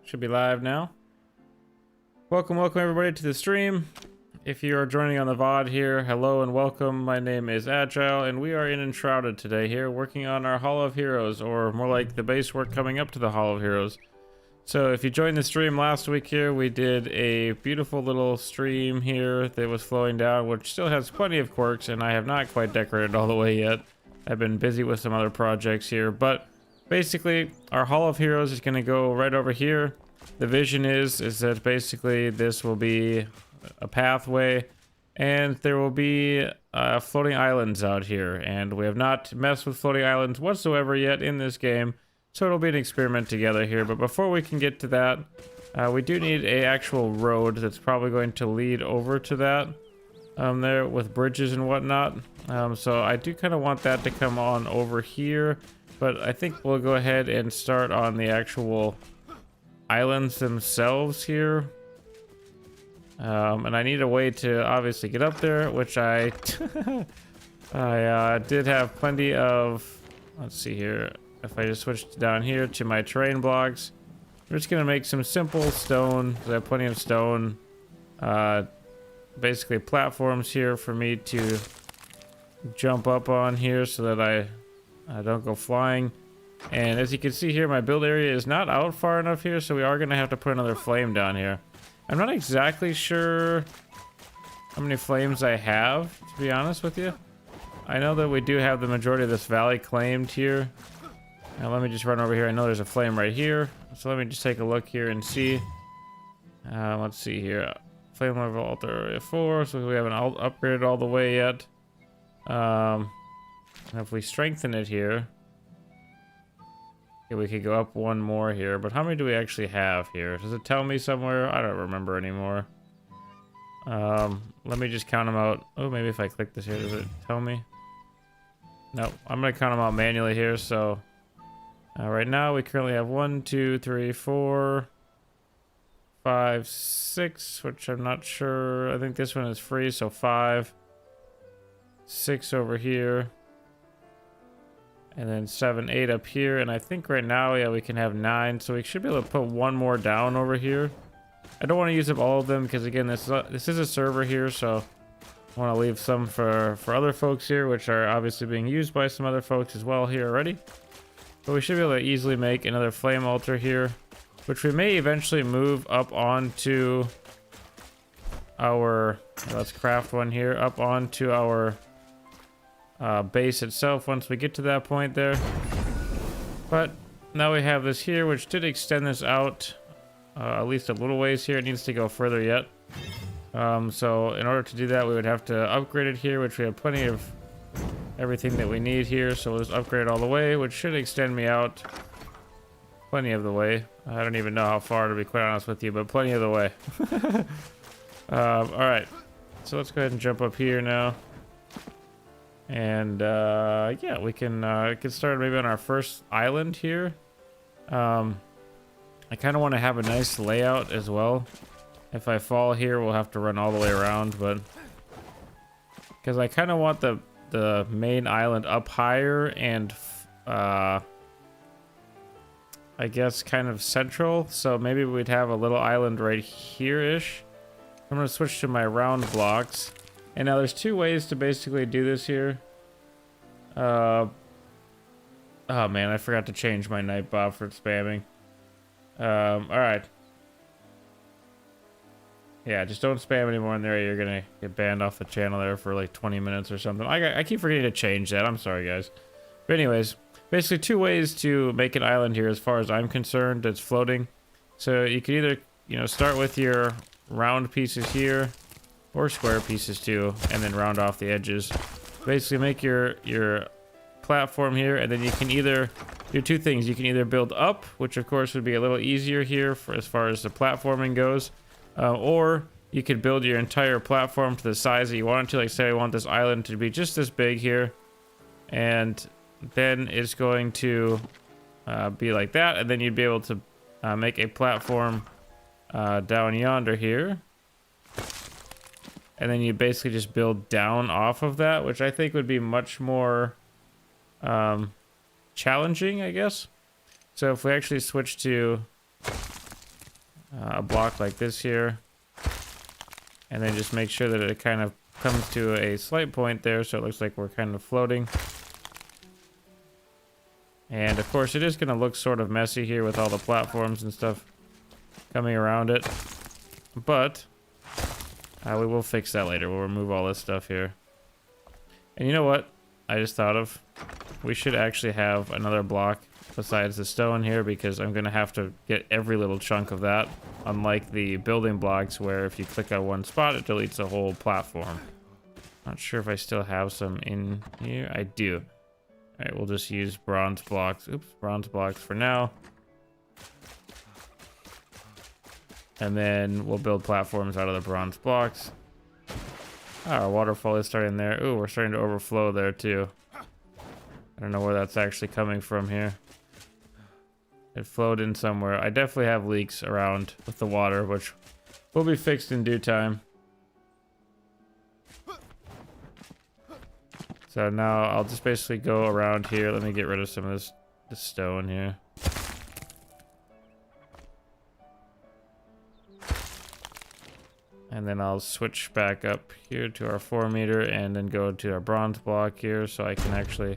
Should be live now. Welcome everybody to the stream. If you are joining on the VOD here, hello and welcome. My name is Agile and we are in Enshrouded today here, working on our Hall of Heroes, or more like the base work coming up to the Hall of Heroes. So if you joined the stream last week here, we did a beautiful little stream here that was flowing down, which still has plenty of quirks, and I have not quite decorated all the way yet. I've been busy with some other projects here, but basically our Hall of Heroes is going to go right over here. The vision is that basically this will be a pathway, and there will be floating islands out here, and we have not messed with floating islands whatsoever yet in this game, so it'll be an experiment together here. But before we can get to that, we do need a actual road that's probably going to lead over to that there with bridges and whatnot. So I do kind of want that to come on over here, but I think we'll go ahead and start on the actual islands themselves here. And I need a way to obviously get up there, which I did have plenty of. Let's see here. If I just switched down here to my terrain blocks, I'm just gonna make some simple stone. I have plenty of stone, basically platforms here for me to jump up on here so that I don't go flying. And as you can see here, my build area is not out far enough here, so we are gonna have to put another flame down here. I'm not exactly sure how many flames I have, to be honest with you. I know that we do have the majority of this valley claimed here. Now let me just run over here. I know there's a flame right here, so let me just take a look here and see. Let's see here. Flame level altar area 4, so we haven't upgraded all the way yet. And if we strengthen it here, okay, we could go up one more here, but how many do we actually have here? Does it tell me somewhere? I don't remember anymore. Let me just count them out. Oh, maybe if I click this here, does it tell me? Nope, I'm gonna count them out manually here. So right now we currently have 1, 2, 3, 4, 5, 6, which I'm not sure. I think this one is free, so 5, 6 over here. And then 7, 8 up here, and I think right now, yeah, we can have 9, so we should be able to put one more down over here. I don't want to use up all of them because, again, this is a server here, so I want to leave some for other folks here, which are obviously being used by some other folks as well here already. But we should be able to easily make another flame altar here, which we may eventually move up onto our, let's craft one here, up onto our base itself once we get to that point there. But now we have this here, which did extend this out at least a little ways here. It needs to go further yet. So in order to do that, we would have to upgrade it here, which we have plenty of everything that we need here. So we'll just upgrade it all the way, which should extend me out plenty of the way. I don't even know how far, to be quite honest with you, but plenty of the way. All right, so let's go ahead and jump up here now. And yeah, we can get started maybe on our first island here. I kind of want to have a nice layout as well. If I fall here, we'll have to run all the way around, but because I kind of want the main island up higher and I guess kind of central, so maybe we'd have a little island right here-ish. I'm going to switch to my round blocks. And now there's two ways to basically do this here. Oh man, I forgot to change my night bot for spamming. Alright. Yeah, just don't spam anymore in there. You're gonna get banned off the channel there for like 20 minutes or something. I keep forgetting to change that. I'm sorry, guys. But anyways, basically two ways to make an island here as far as I'm concerned that's floating. So you could either, you know, start with your round pieces here, or square pieces too, and then round off the edges. Basically make your platform here, and then you can either do two things. You can either build up, which of course would be a little easier here for as far as the platforming goes, or you could build your entire platform to the size that you want it to. Like say I want this island to be just this big here, and then it's going to be like that, and then you'd be able to make a platform down yonder here. And then you basically just build down off of that, which I think would be much more challenging, I guess. So if we actually switch to a block like this here. And then just make sure that it kind of comes to a slight point there, so it looks like we're kind of floating. And of course it is going to look sort of messy here with all the platforms and stuff coming around it. But we will fix that later. We'll remove all this stuff here. And you know what I just thought of? We should actually have another block besides the stone here, because I'm going to have to get every little chunk of that. Unlike the building blocks where if you click on one spot, it deletes a whole platform. Not sure if I still have some in here. I do. Alright, we'll just use bronze blocks. Oops, bronze blocks for now. And then we'll build platforms out of the bronze blocks. Our waterfall is starting there. Ooh, we're starting to overflow there too. I don't know where that's actually coming from here. It flowed in somewhere. I definitely have leaks around with the water, which will be fixed in due time. So now I'll just basically go around here. Let me get rid of some of this stone here. And then I'll switch back up here to our 4 meter and then go to our bronze block here so I can actually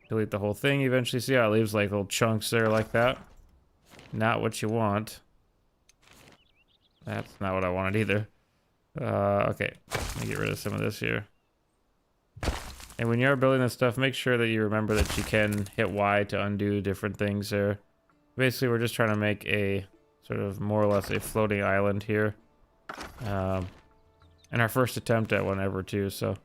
delete the whole thing eventually. See how it leaves like little chunks there like that? Not what you want. That's not what I wanted either. Okay, let me get rid of some of this here. And when you are building this stuff, make sure that you remember that you can hit Y to undo different things there. Basically, we're just trying to make a sort of more or less a floating island here. And our first attempt at one ever too, so.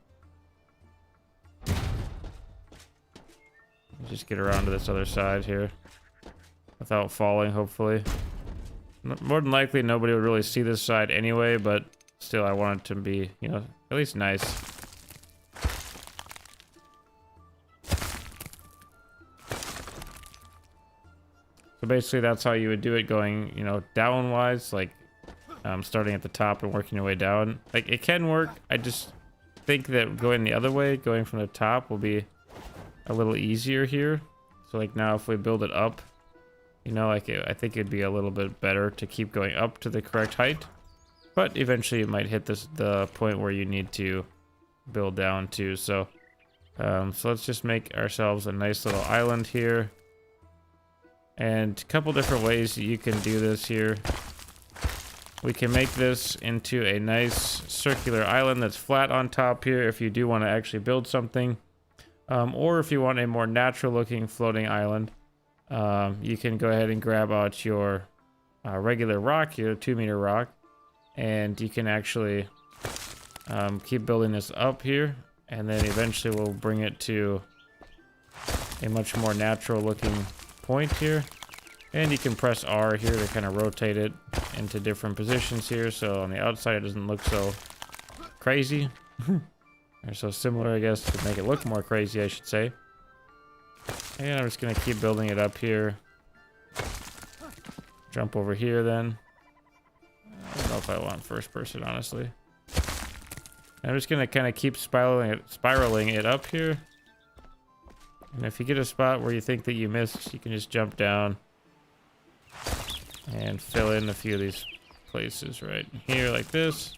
Just get around to this other side here without falling, hopefully. More than likely, nobody would really see this side anyway, but still, I want it to be, you know, at least nice. So basically, that's how you would do it, going, you know, downwise, like starting at the top and working your way down. Like, it can work. I just think that going the other way, going from the top, will be a little easier here. So like now if we build it up, you know, like I think it'd be a little bit better to keep going up to the correct height, but eventually you might hit the point where you need to build down too. So so let's just make ourselves a nice little island here, and a couple different ways you can do this here. We can make this into a nice circular island that's flat on top here if you do want to actually build something. Or if you want a more natural looking floating island, you can go ahead and grab out your regular rock here, 2 meter rock, and you can actually keep building this up here, and then eventually we'll bring it to a much more natural looking point here. And you can press R here to kind of rotate it into different positions here, so on the outside it doesn't look so crazy. Or so similar, I guess, to make it look more crazy, I should say. And I'm just going to keep building it up here. Jump over here then. I don't know if I want first person, honestly. I'm just going to kind of keep spiraling it up here. And if you get a spot where you think that you missed, you can just jump down and fill in a few of these places right here like this.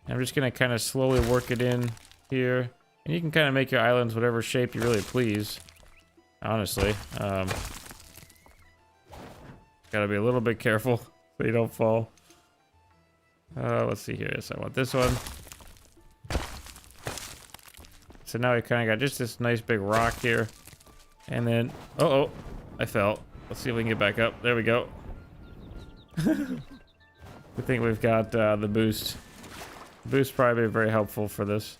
I'm just going to kind of slowly work it in here. And you can kind of make your islands whatever shape you really please, honestly. Gotta be a little bit careful so you don't fall. Let's see here. Yes, I want this one. So now we kind of got just this nice big rock here. And then, oh, I fell. Let's see if we can get back up. There we go. We think we've got the boost. Boost probably be very helpful for this.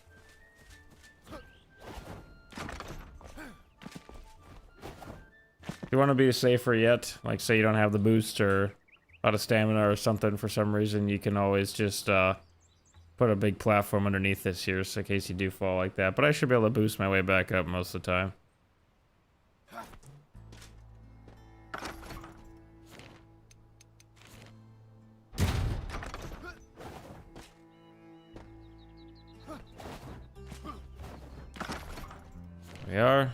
If you want to be safer yet, like say you don't have the boost or a lot of stamina or something for some reason, you can always just put a big platform underneath this here, so in case you do fall like that. But I should be able to boost my way back up most of the time. We are.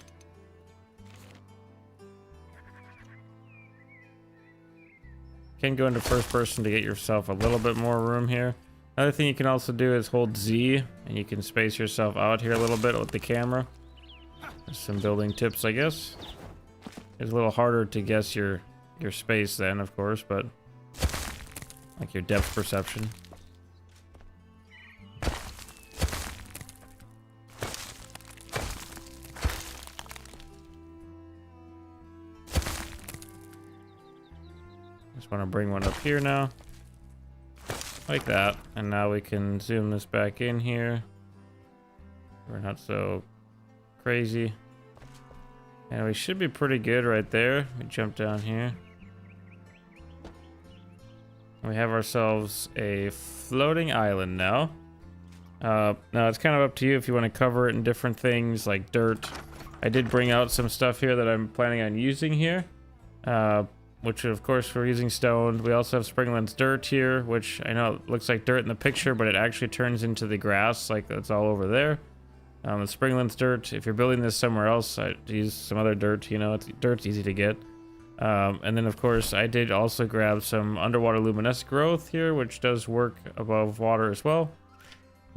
can go into first person to get yourself a little bit more room here. Another thing you can also do is hold Z, and you can space yourself out here a little bit with the camera. There's some building tips, I guess. It's a little harder to guess your space then, of course, but like your depth perception. Just want to bring one up here now. Like that. And now we can zoom this back in here. We're not so crazy. And we should be pretty good right there. We jump down here. We have ourselves a floating island now. Now it's kind of up to you if you want to cover it in different things like dirt. I did bring out some stuff here that I'm planning on using here. Which of course we're using stone. We also have Springland's dirt here, which I know it looks like dirt in the picture, but it actually turns into the grass like that's all over there. The Springland's dirt, if you're building this somewhere else, I'd use some other dirt, you know, dirt's easy to get. And then of course I did also grab some underwater luminescent growth here, which does work above water as well.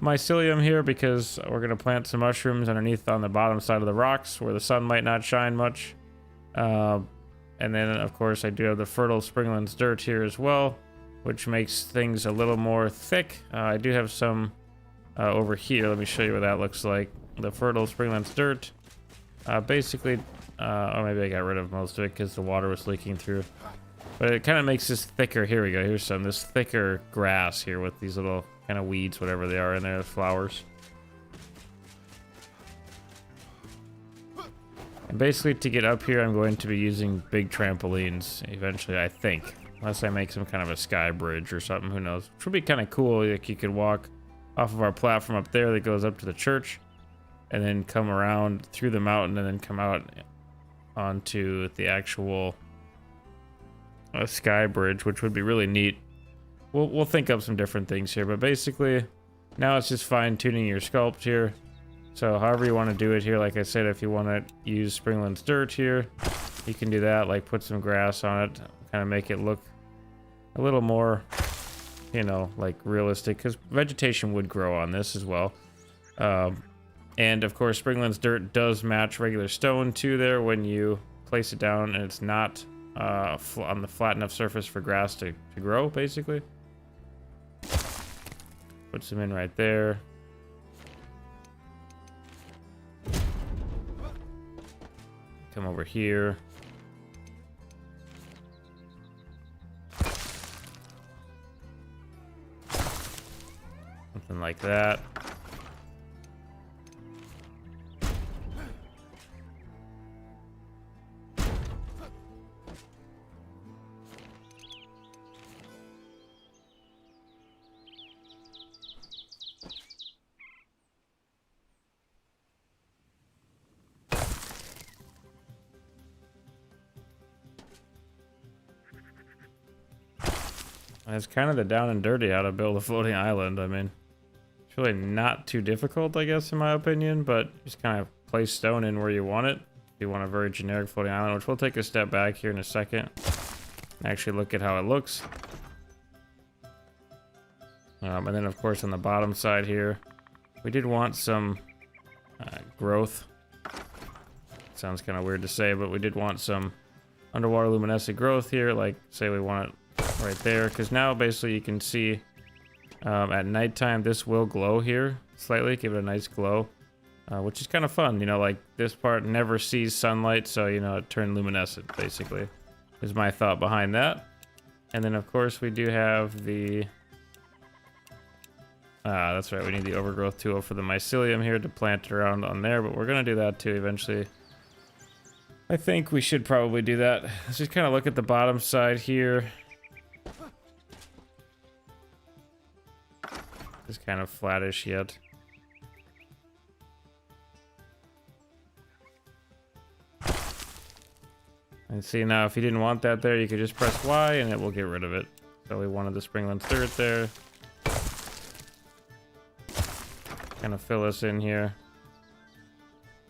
Mycelium here because we're going to plant some mushrooms underneath on the bottom side of the rocks where the sun might not shine much. And then of course I do have the fertile Springland's dirt here as well, which makes things a little more thick. I do have some over here. Let me show you what that looks like. The fertile Springland's dirt. Basically, or maybe I got rid of most of it because the water was leaking through. But it kind of makes this thicker. Here we go. Here's some. This thicker grass here with these little kind of weeds, whatever they are in there, flowers. And basically to get up here, I'm going to be using big trampolines eventually, I think. Unless I make some kind of a sky bridge or something, who knows. Which would be kind of cool. Like you could walk off of our platform up there that goes up to the church. And then come around through the mountain and then come out onto the actual sky bridge, which would be really neat. We'll think up some different things here, but basically now it's just fine-tuning your sculpt here. So however you want to do it here, like I said, if you want to use Springland's dirt here, you can do that, like put some grass on it, kind of make it look a little more, you know, like realistic, because vegetation would grow on this as well. And of course, Springland's dirt does match regular stone too there when you place it down, and it's not on the flat enough surface for grass to grow, basically. Put some in right there. Come over here. Something like that. It's kind of the down and dirty how to build a floating island. I mean, it's really not too difficult, I guess, in my opinion, but just kind of place stone in where you want it. If you want a very generic floating island, which we'll take a step back here in a second and actually look at how it looks. And then, of course, on the bottom side here, we did want some growth. Sounds kind of weird to say, but we did want some underwater luminescent growth here. Like, say we want it right there, because now basically you can see at nighttime this will glow here slightly, give it a nice glow, which is kind of fun, you know, like this part never sees sunlight, so you know it turned luminescent basically is my thought behind that. And then of course we do have the that's right, we need the overgrowth tool for the mycelium here to plant around on there, but we're gonna do that too eventually. I think we should probably do that. Let's just kind of look at the bottom side here. It's kind of flattish yet. And see now, if you didn't want that there, you could just press Y and it will get rid of it. So we wanted the Springland's dirt there. Kind of fill us in here.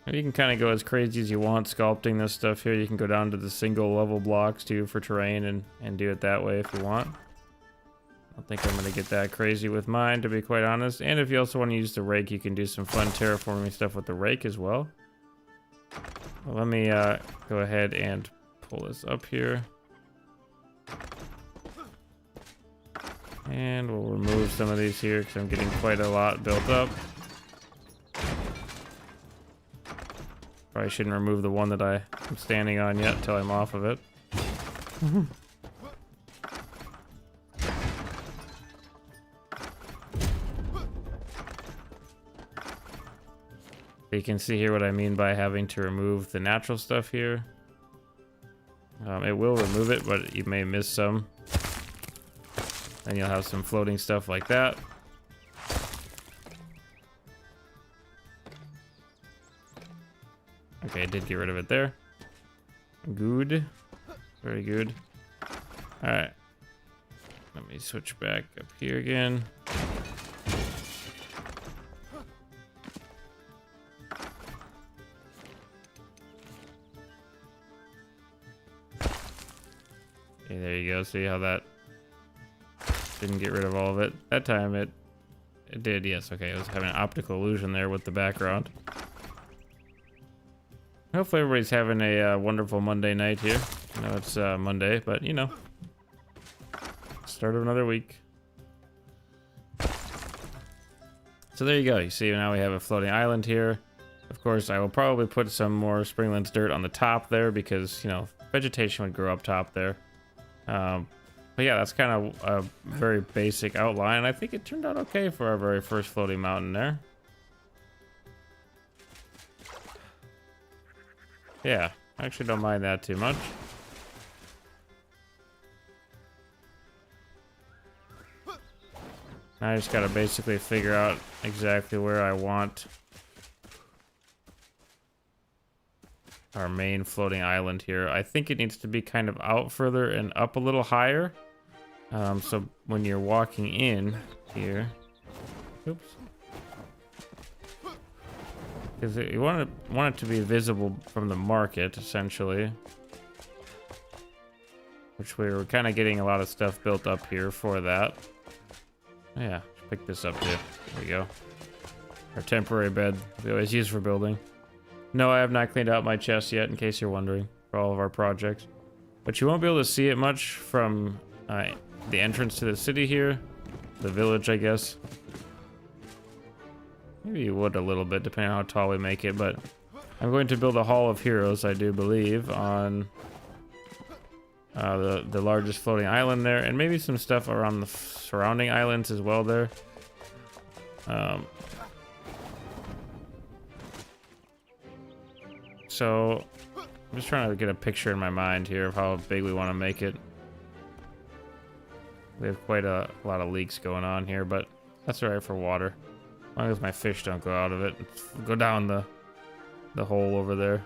You can kind of go as crazy as you want sculpting this stuff here. You can go down to the single level blocks too for terrain and do it that way if you want. I don't think I'm going to get that crazy with mine, to be quite honest. And if you also want to use the rake, you can do some fun terraforming stuff with the rake as well. Well, let me go ahead and pull this up here. And we'll remove some of these here because I'm getting quite a lot built up. Probably shouldn't remove the one that I'm standing on yet until I'm off of it. You can see here what I mean by having to remove the natural stuff here. It will remove it, but you may miss some. And you'll have some floating stuff like that. Okay, I did get rid of it there. Good. Very good. Alright. Let me switch back up here again. Okay, there you go. See how that didn't get rid of all of it. That time it did, yes. Okay, I was having an optical illusion there with the background. Hopefully everybody's having a wonderful Monday night here. I know it's Monday, but you know, start of another week. So there you go. You see now we have a floating island here. Of course, I will probably put some more Springlands dirt on the top there because, you know, vegetation would grow up top there. But yeah, that's kind of a very basic outline. I think it turned out okay for our very first floating mountain there. Yeah, I actually don't mind that too much. Now I just gotta basically figure out exactly where I want our main floating island here. I think it needs to be kind of out further and up a little higher. So when you're walking in here, oops, because you want it to be visible from the market, essentially. Which we were kind of getting a lot of stuff built up here for that. Yeah, pick this up too. There we go. Our temporary bed we always use for building. No, I have not cleaned out my chest yet, in case you're wondering, for all of our projects. But you won't be able to see it much from the entrance to the city here. The village, I guess. Maybe you would a little bit, depending on how tall we make it, but I'm going to build a Hall of Heroes, I do believe, on the largest floating island there, and maybe some stuff around the surrounding islands as well there. So I'm just trying to get a picture in my mind here of how big we want to make it. We have quite a lot of leaks going on here, but that's all right for water. As long as my fish don't go out of it, go down the hole over there.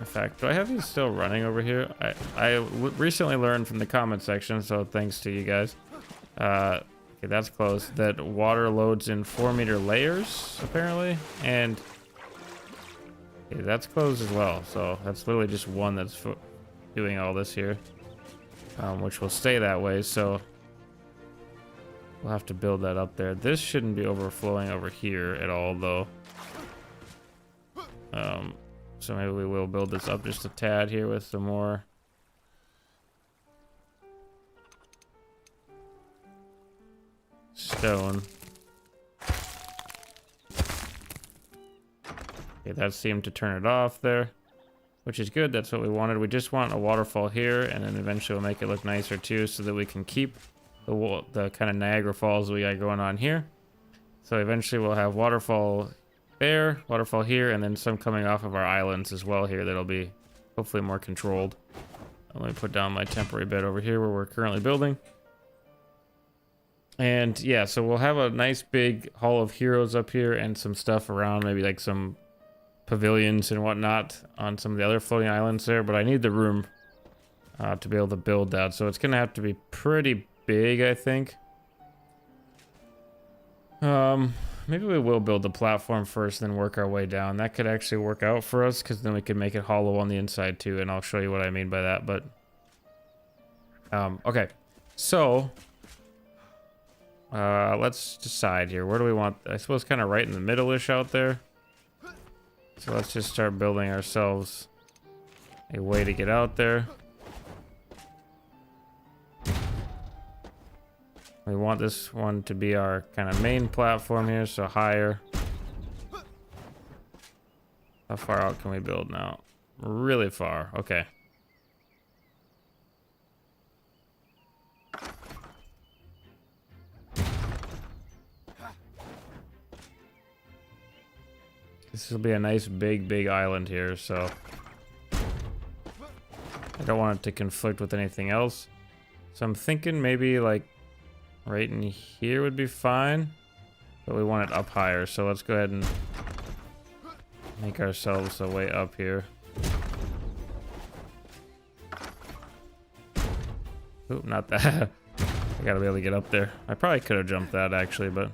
In fact, do I have these still running over here? I recently learned from the comment section, so thanks to you guys. Okay, that's closed. That water loads in 4-meter layers, apparently, and okay, that's closed as well. So that's literally just one that's doing all this here, which will stay that way. So we'll have to build that up there. This shouldn't be overflowing over here at all, though. So maybe we will build this up just a tad here with some more stone. Okay, that seemed to turn it off there, which is good. That's what we wanted. We just want a waterfall here, and then eventually we'll make it look nicer too, so that we can keep the kind of Niagara Falls we got going on here. So eventually we'll have waterfall there, waterfall here, and then some coming off of our islands as well here that'll be hopefully more controlled. Let me put down my temporary bed over here where we're currently building. And yeah, so we'll have a nice big Hall of Heroes up here and some stuff around, maybe like some pavilions and whatnot on some of the other floating islands there, but I need the room to be able to build that, so it's gonna have to be pretty big, I think. maybe we will build the platform first, then work our way down. That could actually work out for us, because then we could make it hollow on the inside too, and I'll show you what I mean by that. But okay, so let's decide here. Where do we want? I suppose kind of right in the middle-ish out there. So let's just start building ourselves a way to get out there. We want this one to be our kind of main platform here, so higher. How far out can we build now? Really far. Okay. This will be a nice big island here, so I don't want it to conflict with anything else. So I'm thinking maybe like right in here would be fine, but we want it up higher, so let's go ahead and make ourselves a way up here. Oop, not that. I gotta be able to get up there. I probably could have jumped that actually, but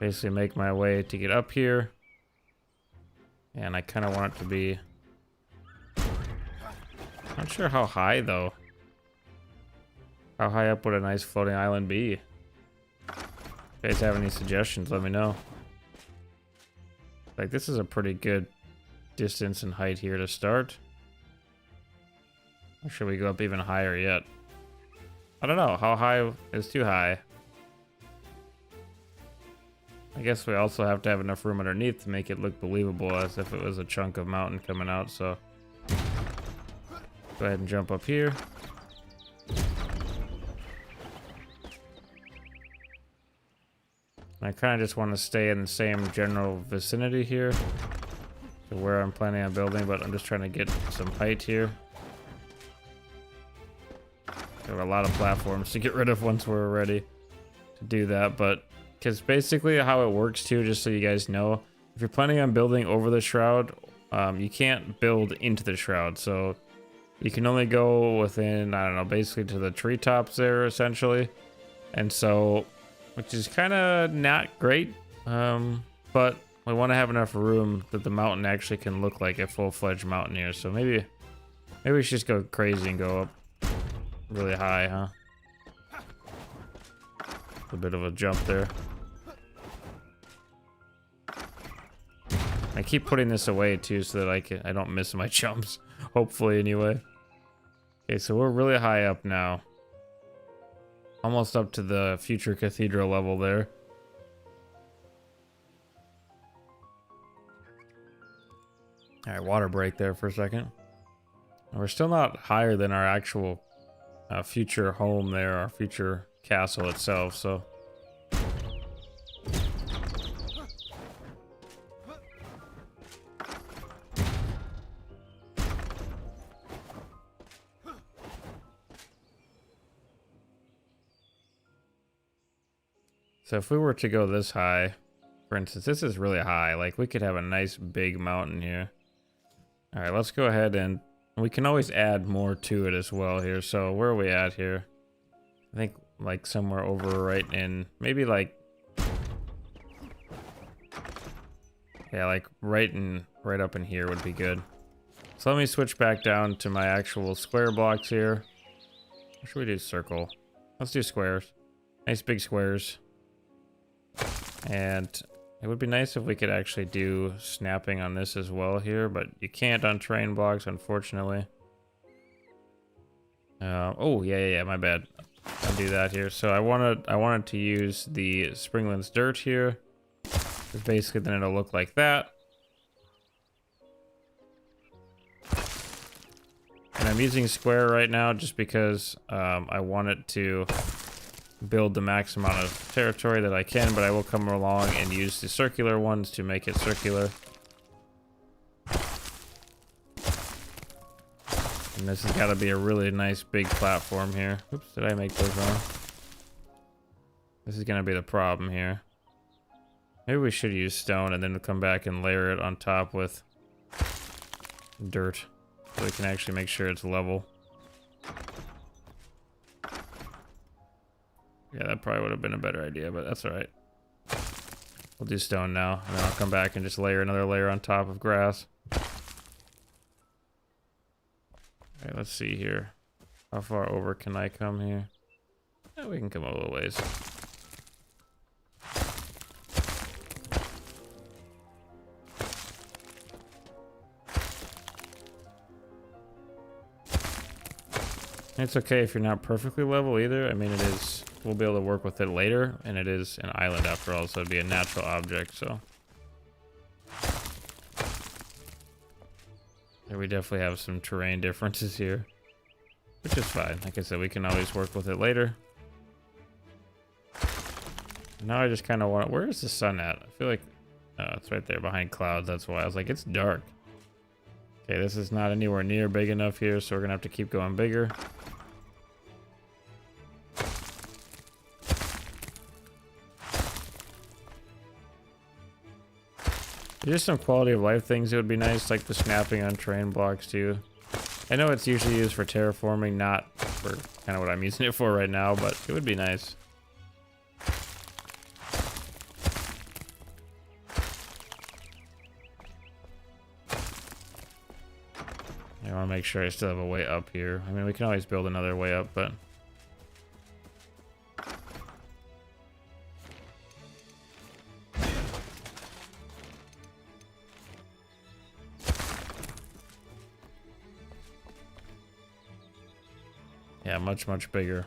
basically make my way to get up here. And I kind of want it to be, not sure how high though. How high up would a nice floating island be? If you guys have any suggestions, let me know. Like, this is a pretty good distance and height here to start. Or should we go up even higher yet? I don't know. How high is too high? I guess we also have to have enough room underneath to make it look believable, as if it was a chunk of mountain coming out, so go ahead and jump up here. I kind of just want to stay in the same general vicinity here to where I'm planning on building, but I'm just trying to get some height here. There are a lot of platforms to get rid of once we're ready to do that, but because basically how it works too, just so you guys know, if you're planning on building over the shroud, you can't build into the shroud, so you can only go within, I don't know, basically to the treetops there essentially. And so, which is kind of not great, but we want to have enough room that the mountain actually can look like a full-fledged mountain here. So maybe we should just go crazy and go up really high, huh? A bit of a jump there. I keep putting this away too so that I don't miss my jumps, hopefully anyway. Okay, so we're really high up now. Almost up to the future cathedral level there. Alright, water break there for a second. We're still not higher than our actual future home there, our future castle itself, so if we were to go this high, for instance, this is really high, like we could have a nice big mountain here. All right, let's go ahead and we can always add more to it as well here. So where are we at here? I think like somewhere over right in, maybe like, yeah, like right up in here would be good. So let me switch back down to my actual square blocks here. Or should we do circle? Let's do squares. Nice big squares. And it would be nice if we could actually do snapping on this as well here, but you can't on terrain blocks, unfortunately. Oh, yeah, my bad. I'll do that here. So I wanted to use the Springlands dirt here. Basically, then it'll look like that. And I'm using square right now just because I want it to build the max amount of territory that I can, but I will come along and use the circular ones to make it circular. And this has got to be a really nice big platform here. Oops, did I make those wrong? This is going to be the problem here. Maybe we should use stone and then come back and layer it on top with dirt so we can actually make sure it's level. Yeah, that probably would have been a better idea, but that's all right. We'll do stone now, and then I'll come back and just layer another layer on top of grass. Alright, let's see here. How far over can I come here? Yeah, we can come a little ways. It's okay if you're not perfectly level either. I mean, it is, we'll be able to work with it later, and it is an island after all, so it'd be a natural object, so. Yeah, we definitely have some terrain differences here, which is fine. Like I said, we can always work with it later. Now I just kind of want, where is the sun at? I feel like, it's right there behind clouds. That's why I was like, it's dark. Okay, this is not anywhere near big enough here, so we're gonna have to keep going bigger. Just some quality of life things. It would be nice, like the snapping on terrain blocks too. I know it's usually used for terraforming, not for kind of what I'm using it for right now, but it would be nice. I want to make sure I still have a way up here. I mean, we can always build another way up, but... yeah, much bigger.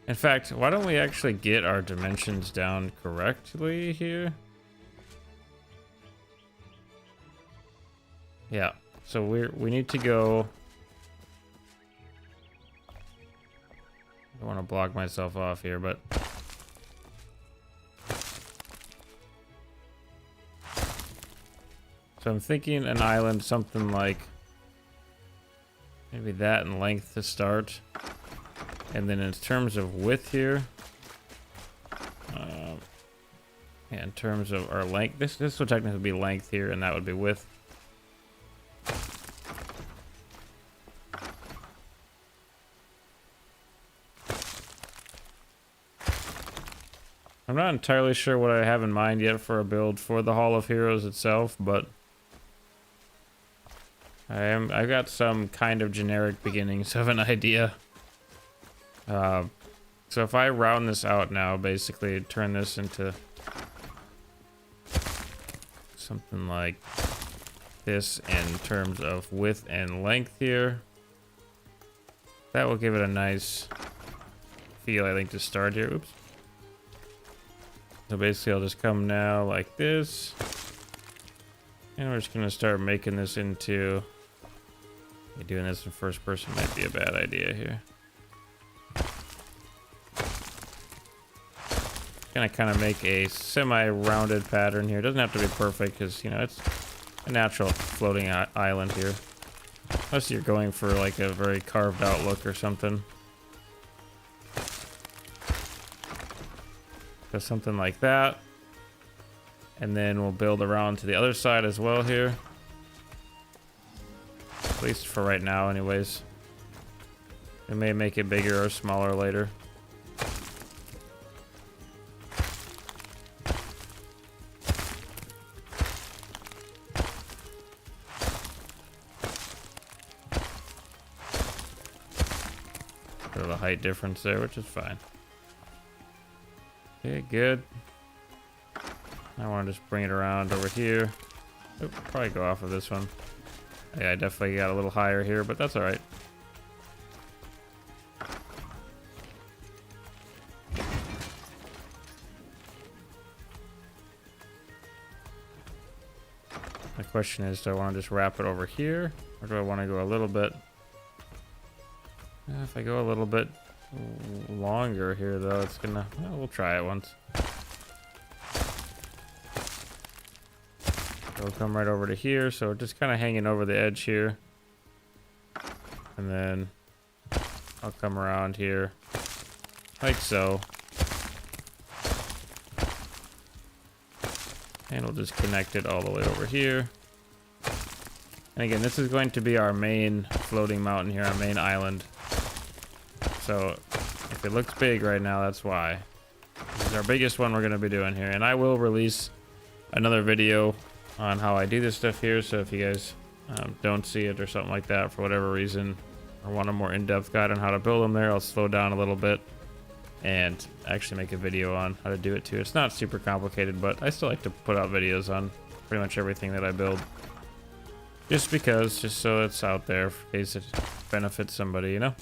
In fact, why don't we actually get our dimensions down correctly here? Yeah, so we need to go... I don't want to block myself off here, but... so I'm thinking an island, something like... maybe that in length to start. And then in terms of width here, yeah, in terms of our length, this would technically be length here, and that would be width. I'm not entirely sure what I have in mind yet for a build for the Hall of Heroes itself, but I've got some kind of generic beginnings of an idea. So if I round this out now, basically turn this into something like this in terms of width and length here, that will give it a nice feel, I think, to start here. Oops. So basically I'll just come now like this, and we're just gonna start making this into, doing this in first person might be a bad idea here. Gonna kind of make a semi-rounded pattern here. It doesn't have to be perfect because, you know, it's a natural floating island here. Unless you're going for like a very carved out look or something. So something like that. And then we'll build around to the other side as well here. At least for right now anyways. We may make it bigger or smaller later. The height difference there, which is fine. Okay, good. I want to just bring it around over here. Oop, probably go off of this one. Yeah, I definitely got a little higher here, but that's all right. The question is, do I want to just wrap it over here, or do I want to go a little bit? If I go a little bit longer here, though, it's gonna... well, we'll try it once. It'll come right over to here, so we're just kind of hanging over the edge here. And then I'll come around here, like so. And we'll just connect it all the way over here. And again, this is going to be our main floating mountain here, our main island. So if it looks big right now, that's why. This is our biggest one we're going to be doing here. And I will release another video on how I do this stuff here. So if you guys don't see it or something like that for whatever reason, or want a more in-depth guide on how to build them there, I'll slow down a little bit and actually make a video on how to do it too. It's not super complicated, but I still like to put out videos on pretty much everything that I build. Just so it's out there in case it benefits somebody, you know?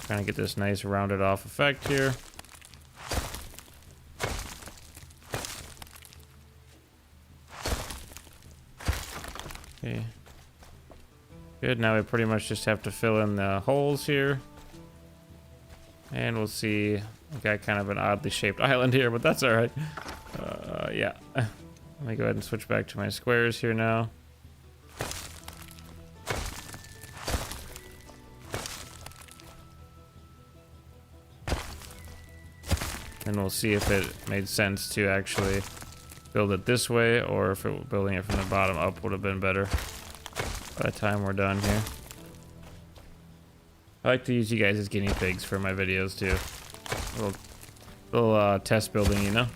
Trying to get this nice rounded off effect here. Okay. Good, now we pretty much just have to fill in the holes here. And we'll see, we got kind of an oddly shaped island here, but that's alright. Yeah. Let me go ahead and switch back to my squares here now. And we'll see if it made sense to actually build it this way, or if building it from the bottom up would have been better by the time we're done here. I like to use you guys as guinea pigs for my videos too. Little test building, you know?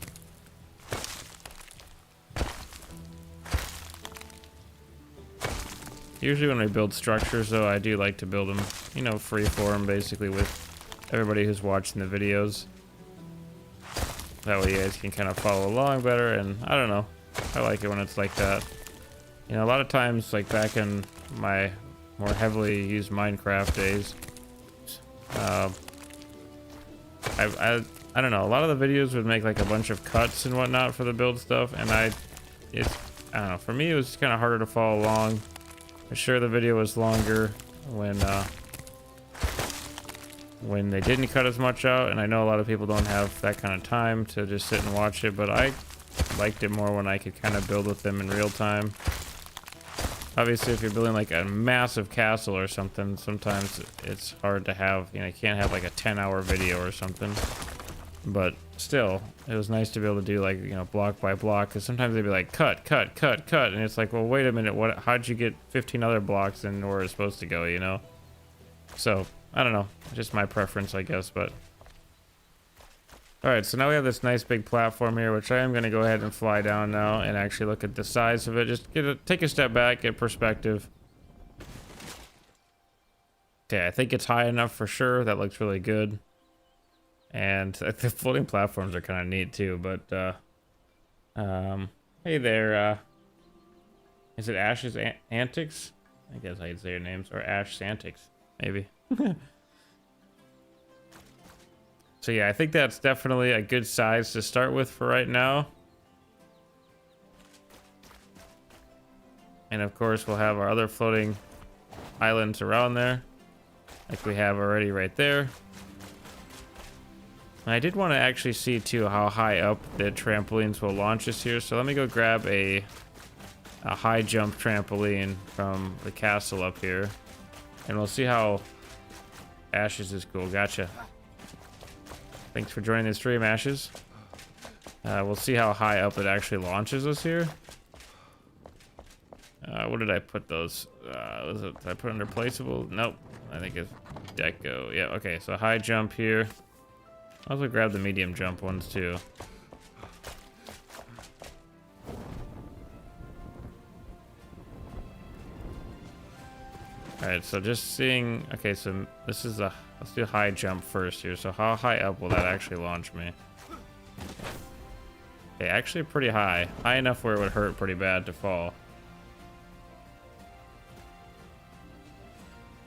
Usually when we build structures though, I do like to build them, you know, freeform basically with everybody who's watching the videos. That way you guys can kind of follow along better, and I don't know, I like it when it's like that. You know, a lot of times, like back in my more heavily used Minecraft days, I don't know, a lot of the videos would make like a bunch of cuts and whatnot for the build stuff, and I don't know, for me it was kind of harder to follow along. I'm sure the video was longer when they didn't cut as much out, and I know a lot of people don't have that kind of time to just sit and watch it, but I liked it more when I could kind of build with them in real time. Obviously, if you're building like a massive castle or something, sometimes it's hard to have, you know, you can't have like a 10-hour video or something. But still, it was nice to be able to do like, you know, block by block, because sometimes they'd be like, cut, cut, cut, cut, and it's like, well, wait a minute, how'd you get 15 other blocks in where it's supposed to go, you know? So, I don't know, just my preference, I guess, but... Alright, so now we have this nice big platform here, which I am going to go ahead and fly down now and actually look at the size of it. Just take a step back, get perspective. Okay, I think it's high enough for sure. That looks really good. And the floating platforms are kind of neat too, but... hey there, is it Ash's Antics? I guess I'd say your names, or Ash Santics, maybe. So yeah, I think that's definitely a good size to start with for right now. And of course, we'll have our other floating islands around there, like we have already right there. And I did want to actually see too how high up the trampolines will launch us here. So let me go grab a high jump trampoline from the castle up here, and we'll see how Ashes is cool. Gotcha. Thanks for joining the stream, Ashes. We'll see how high up it actually launches us here. What did I put those? Did I put under placeable? Nope. I think it's deco. Yeah, okay. So high jump here. I'll also grab the medium jump ones too. Alright, so just seeing... Okay, so this is a... Let's do high jump first here. So how high up will that actually launch me? Okay, actually pretty high. High enough where it would hurt pretty bad to fall.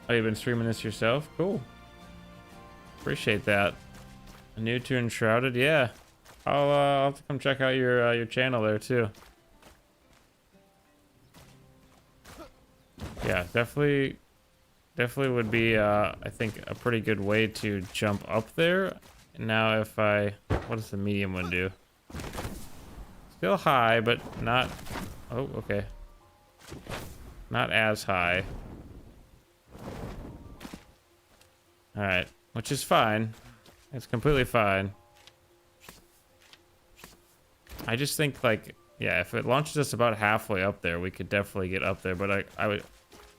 Oh, you've been streaming this yourself? Cool. Appreciate that. New to Enshrouded? Yeah. I'll have to come check out your channel there too. Yeah, definitely would be, I think, a pretty good way to jump up there. Now if what does the medium one do? Still high, but not, oh, okay. Not as high. Alright, which is fine. It's completely fine. I just think, like, yeah, if it launches us about halfway up there, we could definitely get up there. But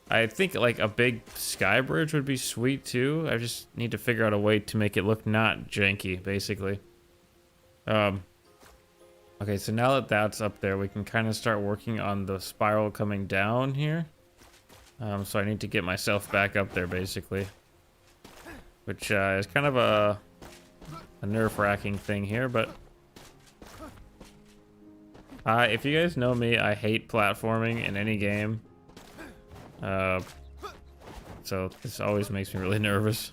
I think like a big sky bridge would be sweet too. I just need to figure out a way to make it look not janky, basically. Okay, so now that that's up there, we can kind of start working on the spiral coming down here. So I need to get myself back up there, basically. Which is kind of a nerve-wracking thing here, but... if you guys know me, I hate platforming in any game. So this always makes me really nervous.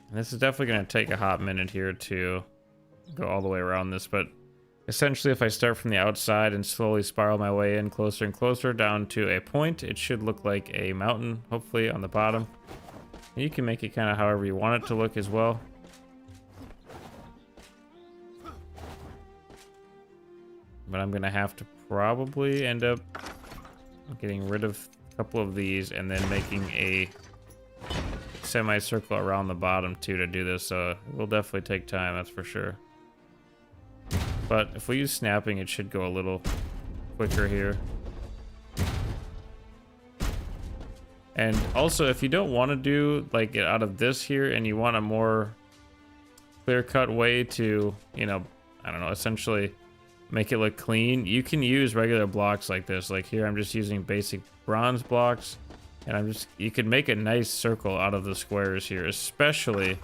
And this is definitely going to take a hot minute here to go all the way around this, but essentially if I start from the outside and slowly spiral my way in closer and closer down to a point, it should look like a mountain, hopefully, on the bottom. And you can make it kind of however you want it to look as well. But I'm going to have to probably end up getting rid of a couple of these and then making a semicircle around the bottom too to do this, so it will definitely take time, that's for sure. But if we use snapping, it should go a little quicker here. And also, if you don't want to do like it out of this here and you want a more clear-cut way to, you know, I don't know, essentially make it look clean, you can use regular blocks like this. Like here, I'm just using basic bronze blocks. And you could make a nice circle out of the squares here, especially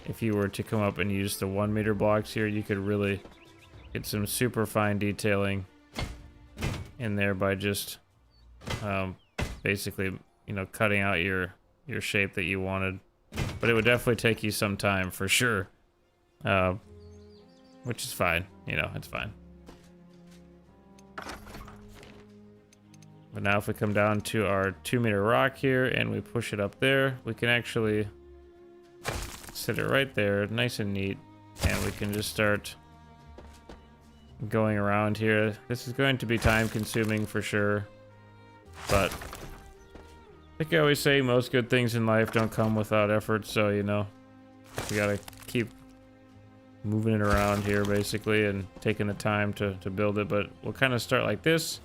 if you were to come up and use the 1 meter blocks here. You could really get some super fine detailing in there by just basically, you know, cutting out your shape that you wanted. But it would definitely take you some time for sure, which is fine. You know, it's fine. But now if we come down to our 2 meter rock here and we push it up there, we can actually sit it right there, nice and neat. And we can just start going around here. This is going to be time consuming for sure. But like I always say, most good things in life don't come without effort. So, you know, we gotta keep moving it around here basically and taking the time to build it. But we'll kind of start like this.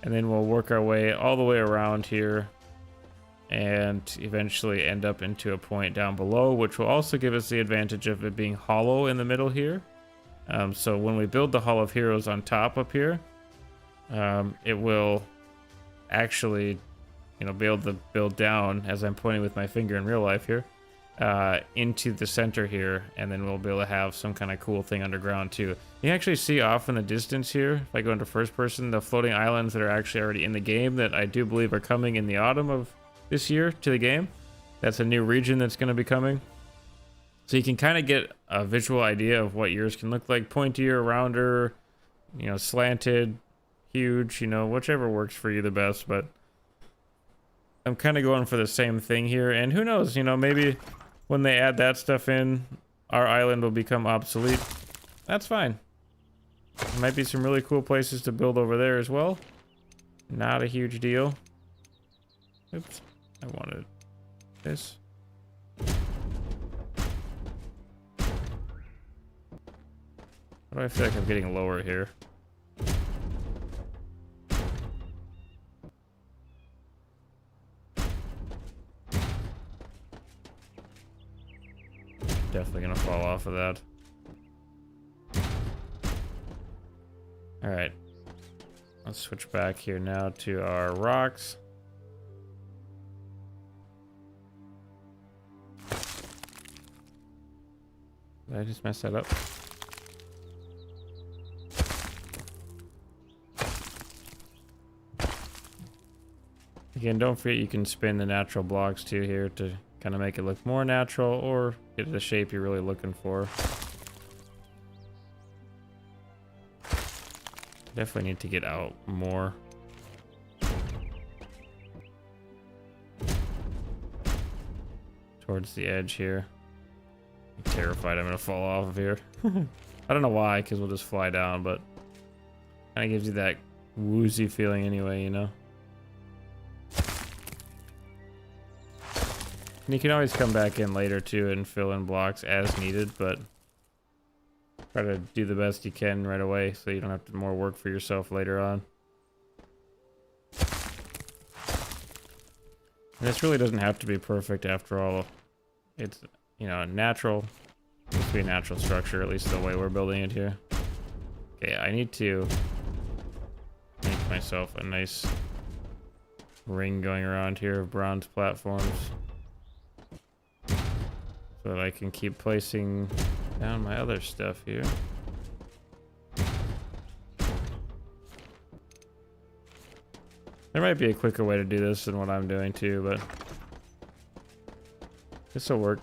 And then we'll work our way all the way around here and eventually end up into a point down below, which will also give us the advantage of it being hollow in the middle here. So when we build the Hall of Heroes on top up here, it will actually, you know, be able to build down, as I'm pointing with my finger in real life here, into the center here, and then we'll be able to have some kind of cool thing underground too. You can actually see off in the distance here, if I go into first person, the floating islands that are actually already in the game that I do believe are coming in the autumn of this year to the game. That's a new region that's going to be coming. So you can kind of get a visual idea of what yours can look like. Pointier, rounder, you know, slanted, huge, you know, whichever works for you the best. But I'm kind of going for the same thing here. And who knows, you know, maybe when they add that stuff in, our island will become obsolete. That's fine. There might be some really cool places to build over there as well. Not a huge deal. Oops, I wanted this. Why do I feel like I'm getting lower here? Definitely gonna fall off of that. Alright. Let's switch back here now to our rocks. Did I just mess that up? Again, don't forget you can spin the natural blocks too here to kind of make it look more natural or get the shape you're really looking for. Definitely need to get out more. Towards the edge here. I'm terrified I'm gonna fall off of here. I don't know why, because we'll just fly down, but kind of gives you that woozy feeling anyway, you know? And you can always come back in later too and fill in blocks as needed, but try to do the best you can right away so you don't have to more work for yourself later on. And this really doesn't have to be perfect after all. It's, you know, natural. It's supposed to be a natural structure, at least the way we're building it here. Okay, I need to make myself a nice ring going around here of bronze platforms so that I can keep placing down my other stuff here. There might be a quicker way to do this than what I'm doing too, but this will work.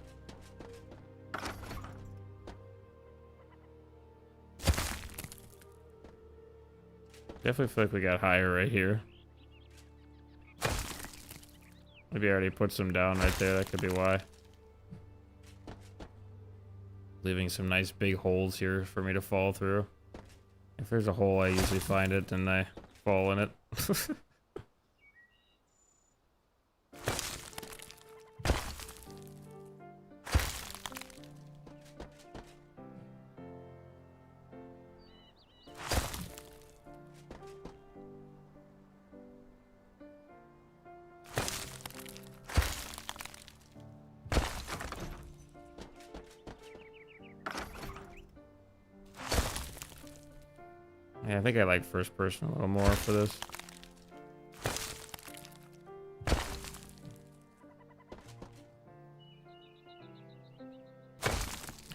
Definitely feel like we got higher right here. Maybe I already put some down right there. That could be why. Leaving some nice big holes here for me to fall through. If there's a hole, I usually find it and I fall in it. Yeah, I think I like first person a little more for this.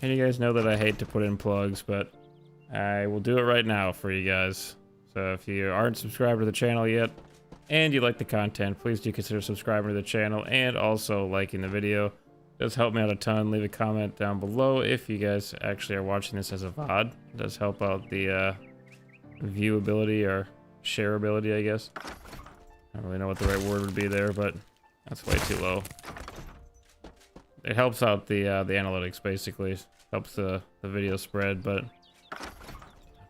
And you guys know that I hate to put in plugs, but I will do it right now for you guys. So if you aren't subscribed to the channel yet, and you like the content, please do consider subscribing to the channel and also liking the video. It does help me out a ton. Leave a comment down below if you guys actually are watching this as a VOD. It does help out the viewability or shareability, I guess. I don't really know what the right word would be there, but that's way too low. It helps out the analytics, basically. Helps the video spread, but I'm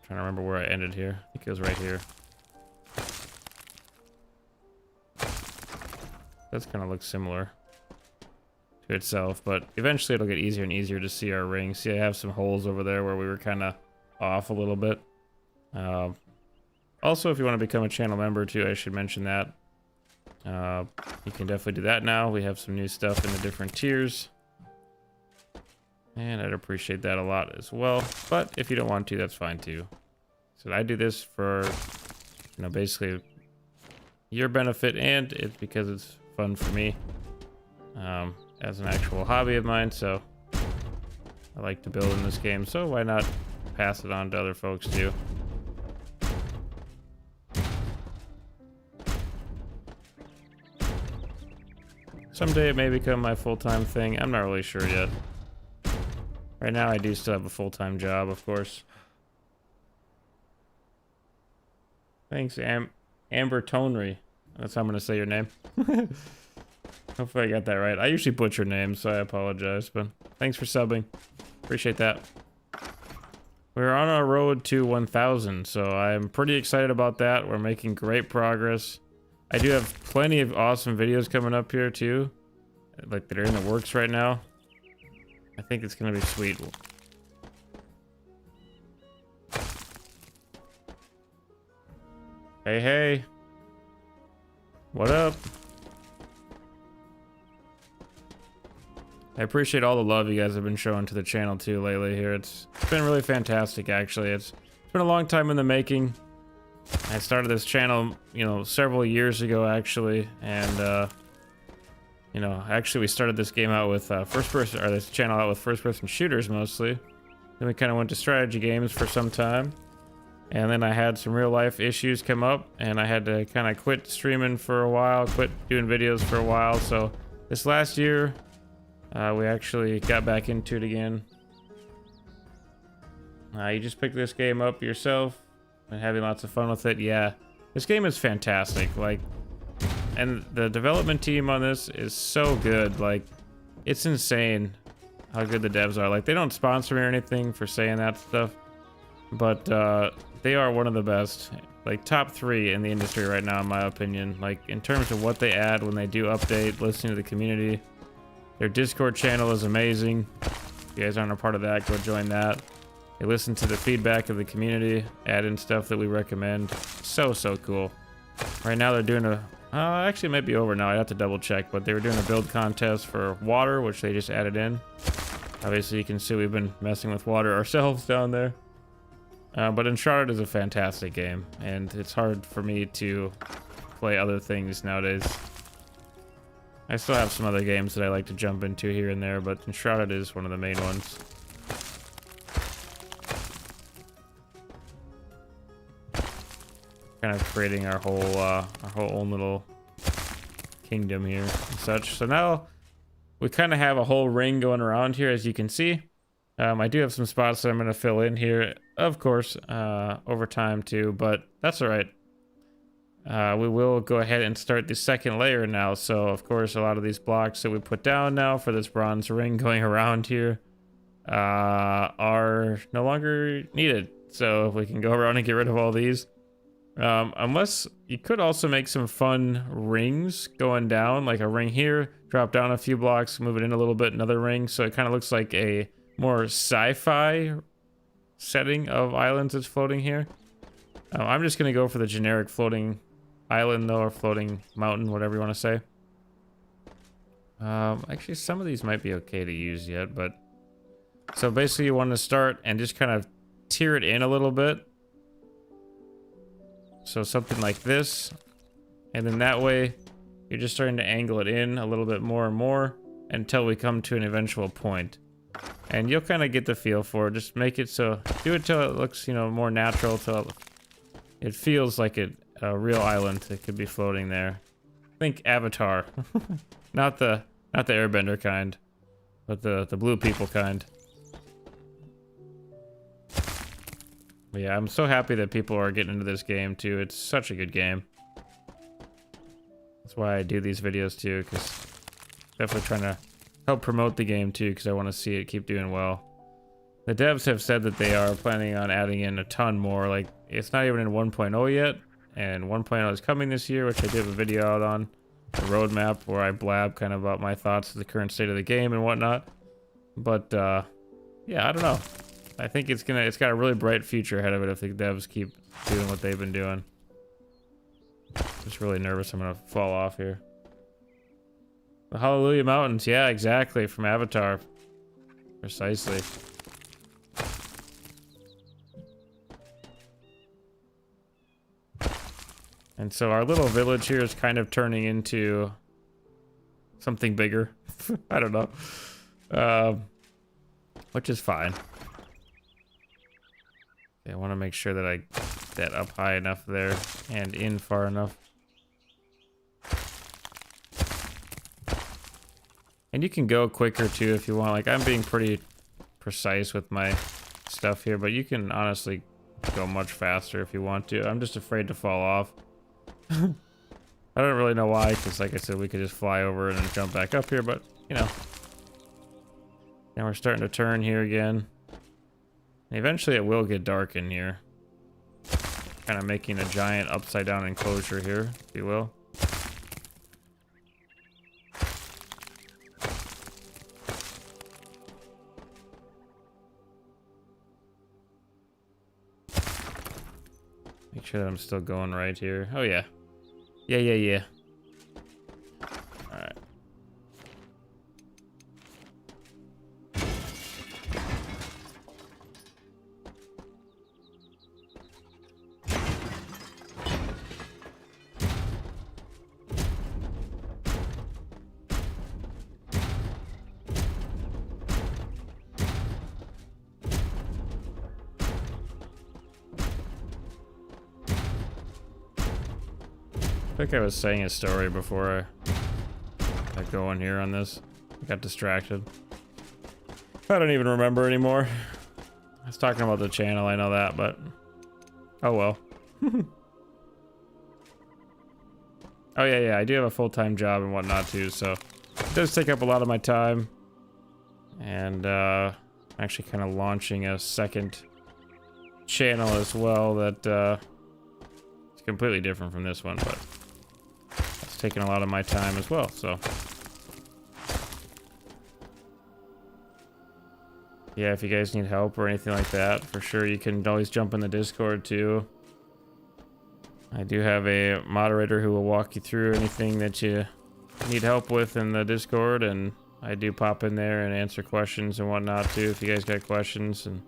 trying to remember where I ended here. I think it was right here. That's kind of looks similar to itself, but eventually it'll get easier and easier to see our ring. See, I have some holes over there where we were kind of off a little bit. Also, if you want to become a channel member too, I should mention that. You can definitely do that now. We have some new stuff in the different tiers. And I'd appreciate that a lot as well. But if you don't want to, that's fine too. So I do this for, you know, basically your benefit, and it's because it's fun for me as an actual hobby of mine. So I like to build in this game, so why not pass it on to other folks too. Someday it may become my full-time thing. I'm not really sure yet. Right now I do still have a full-time job, of course. Thanks, Amber Tonry. That's how I'm going to say your name. Hopefully I got that right. I usually butcher names, so I apologize, but thanks for subbing. Appreciate that. We're on our road to 1,000, so I'm pretty excited about that. We're making great progress. I do have plenty of awesome videos coming up here too, like that are in the works right now. I think it's gonna be sweet. Hey, hey. What up? I appreciate all the love you guys have been showing to the channel too lately here. It's been really fantastic, actually. It's been a long time in the making. I started this channel, you know, several years ago, actually, and, you know, actually we started this game out with this channel out with first-person shooters mostly. Then we kind of went to strategy games for some time, and then I had some real-life issues come up, and I had to kind of quit streaming for a while, quit doing videos for a while. So this last year, we actually got back into it again. You just picked this game up yourself and having lots of fun with it. Yeah, this game is fantastic. Like, and the development team on this is so good. Like, it's insane how good the devs are. Like, they don't sponsor me or anything for saying that stuff, but they are one of the best, like top 3 in the industry right now, in my opinion. Like, in terms of what they add when they do update, listening to the community, Their Discord channel is amazing. If you guys aren't a part of that, go join that. They listen to the feedback of the community, add in stuff that we recommend. So cool. Right now they're doing a... actually, it might be over now. I have to double check, but they were doing a build contest for water, which they just added in. Obviously, you can see we've been messing with water ourselves down there. But Enshrouded is a fantastic game, and it's hard for me to play other things nowadays. I still have some other games that I like to jump into here and there, but Enshrouded is one of the main ones. Kind of creating our whole own little kingdom here and such. So now we kind of have a whole ring going around here, as you can see. I do have some spots that I'm going to fill in here, of course, over time too, but that's all right. We will go ahead and start the second layer now. So, of course, a lot of these blocks that we put down now for this bronze ring going around here are no longer needed. So if we can go around and get rid of all these. Unless you could also make some fun rings going down, like a ring here, drop down a few blocks, move it in a little bit, another ring. So it kind of looks like a more sci-fi setting of islands that's floating here. I'm just going to go for the generic floating island though, or floating mountain, whatever you want to say. Actually, some of these might be okay to use yet, but... So basically you want to start and just kind of tear it in a little bit. So something like this. And then that way, you're just starting to angle it in a little bit more and more until we come to an eventual point. And you'll kind of get the feel for it. Just make it so... Do it till it looks, you know, more natural, till it feels like a real island that could be floating there. Think Avatar. Not the airbender kind, but the blue people kind. But yeah, I'm so happy that people are getting into this game too. It's such a good game. That's why I do these videos too, because definitely trying to help promote the game too, because I want to see it keep doing well. The devs have said that they are planning on adding in a ton more. Like, it's not even in 1.0 yet, and 1.0 is coming this year, which I did a video out on the roadmap where I blab kind of about my thoughts of the current state of the game and whatnot. But yeah, I don't know. I think it's got a really bright future ahead of it if the devs keep doing what they've been doing. Just really nervous I'm gonna fall off here. The Hallelujah Mountains, yeah, exactly, from Avatar. Precisely. And so our little village here is kind of turning into something bigger. I don't know. Which is fine. I want to make sure that I get that up high enough there and in far enough. And you can go quicker too if you want. Like, I'm being pretty precise with my stuff here, but you can honestly go much faster if you want to. I'm just afraid to fall off. I don't really know why, because like I said, we could just fly over and jump back up here, but you know. Now we're starting to turn here again. And eventually it will get dark in here. Kind of making a giant upside down enclosure here, if you will. Make sure that I'm still going right here. Oh yeah. Yeah. Alright. I think I was saying a story before I go in here on this. I got distracted. I don't even remember anymore. I was talking about the channel, I know that, but oh well. Oh yeah, I do have a full-time job and whatnot too, so it does take up a lot of my time. And I'm actually kind of launching a second channel as well that it's completely different from this one, but it's taking a lot of my time as well, so Yeah, if you guys need help or anything like that, for sure you can always jump in the Discord too. I do have a moderator who will walk you through anything that you need help with in the Discord, and I do pop in there and answer questions and whatnot too if you guys got questions. And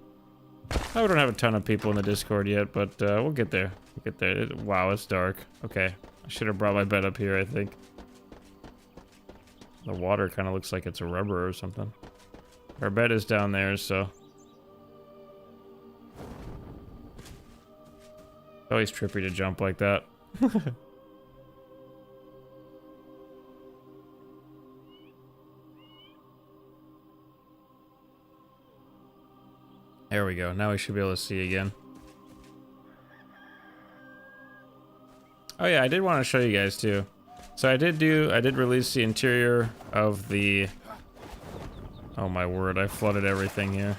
I don't have a ton of people in the Discord yet, but we'll get there. We'll get there. Wow, it's dark. Okay, I should have brought my bed up here, I think. The water kind of looks like it's a rubber or something. Our bed is down there, so. It's always trippy to jump like that. There we go. Now we should be able to see again. Oh yeah, I did want to show you guys too. So I did release the interior of the... Oh my word, I flooded everything here.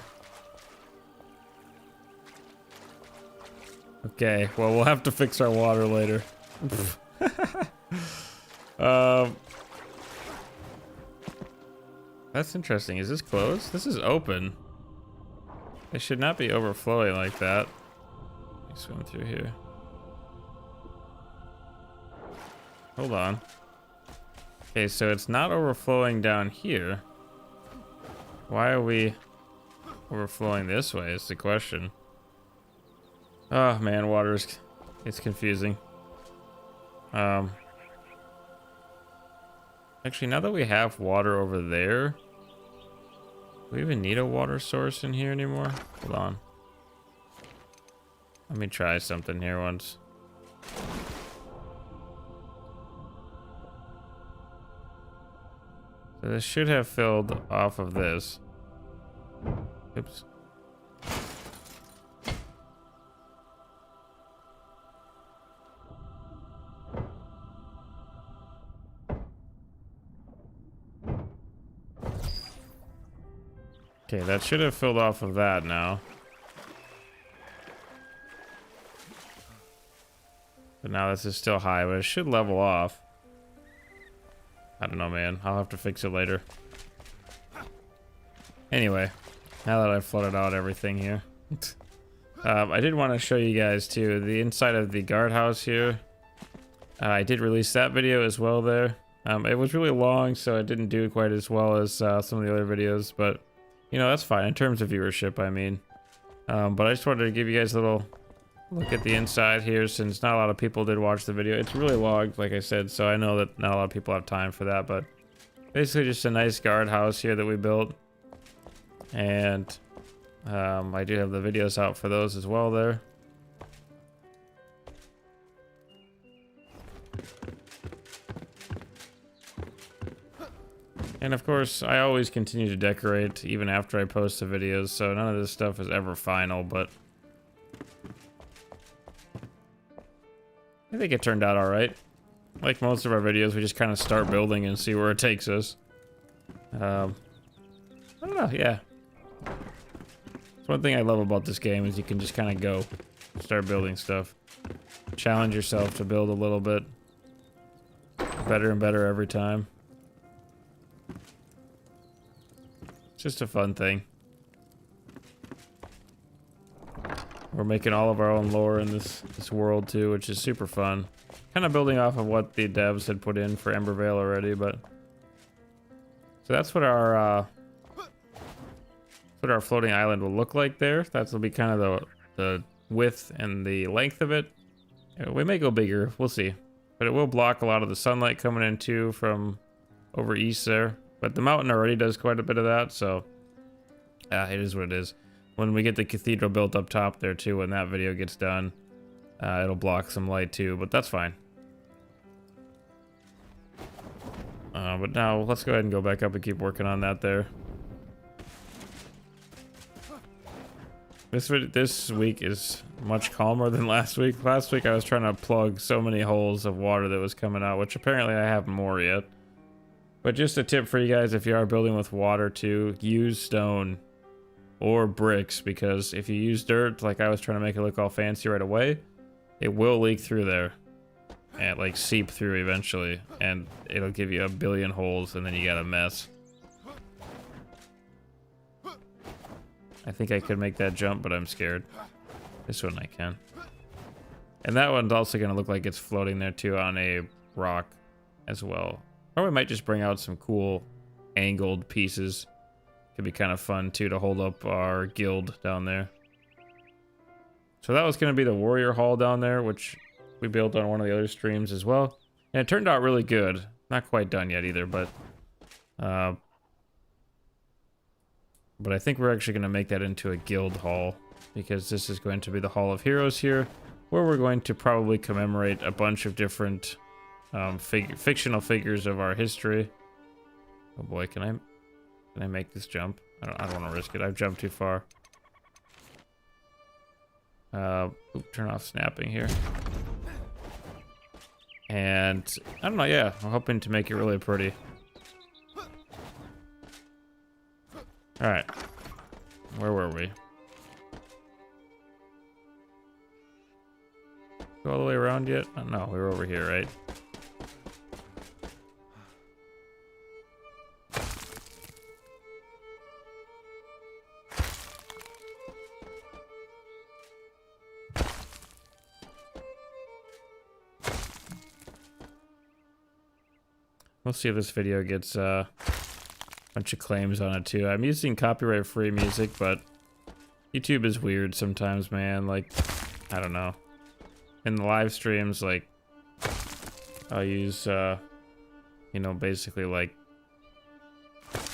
Okay, well we'll have to fix our water later. That's interesting. Is this closed? This is open. It should not be overflowing like that. Let me swim through here. Hold on. Okay, so it's not overflowing down here. Why are we overflowing this way is the question. Oh man, it's confusing. Actually, now that we have water over there, do we even need a water source in here anymore? Hold on. Let me try something here once. So this should have filled off of this. Oops. Okay, that should have filled off of that now. But now this is still high, but it should level off. I don't know, man. I'll have to fix it later. Anyway, now that I've flooded out everything here. I did want to show you guys, too, the inside of the guardhouse here. I did release that video as well there. It was really long, so it didn't do quite as well as some of the other videos, but, you know, that's fine in terms of viewership, I mean. But I just wanted to give you guys a little look at the inside here, since not a lot of people did watch the video. It's really long, like I said, so I know that not a lot of people have time for that, but basically just a nice guardhouse here that we built. And I do have the videos out for those as well there. And of course, I always continue to decorate even after I post the videos, so none of this stuff is ever final, but I think it turned out alright. Like most of our videos, we just kind of start building and see where it takes us. I don't know, yeah. It's one thing I love about this game is you can just kind of go, start building stuff. Challenge yourself to build a little bit better and better every time. It's just a fun thing. We're making all of our own lore in this world too, which is super fun. Kind of building off of what the devs had put in for Embervale already, but so that's what our floating island will look like there. That'll be kind of the width and the length of it. We may go bigger, we'll see. But it will block a lot of the sunlight coming in too from over east there. But the mountain already does quite a bit of that, so it is what it is. When we get the cathedral built up top there too, when that video gets done, it'll block some light too, but that's fine. But now let's go ahead and go back up and keep working on that there. This week is much calmer than last week. Last week I was trying to plug so many holes of water that was coming out, which apparently I have more yet. But just a tip for you guys, if you are building with water too, use stone or bricks, because if you use dirt, like I was trying to make it look all fancy right away, it will leak through there and like seep through eventually, and it'll give you a billion holes, and then you got a mess. I think I could make that jump, but I'm scared. This one I can. And that one's also going to look like it's floating there too on a rock as well. Or we might just bring out some cool angled pieces. Could be kind of fun too to hold up our guild down there. So that was going to be the warrior hall down there, which we built on one of the other streams as well. And it turned out really good. Not quite done yet either, but I think we're actually going to make that into a guild hall, because this is going to be the Hall of Heroes here, where we're going to probably commemorate a bunch of different fictional figures of our history. Oh boy, can I make this jump? I don't want to risk it. I've jumped too far. Turn off snapping here. And I don't know, yeah, I'm hoping to make it really pretty. Alright. Where were we? Go all the way around yet? Oh, no, we were over here, right? We'll see if this video gets a bunch of claims on it too. I'm using copyright-free music, but YouTube is weird sometimes, man. Like, I don't know. In the live streams, like, I'll use, you know, basically like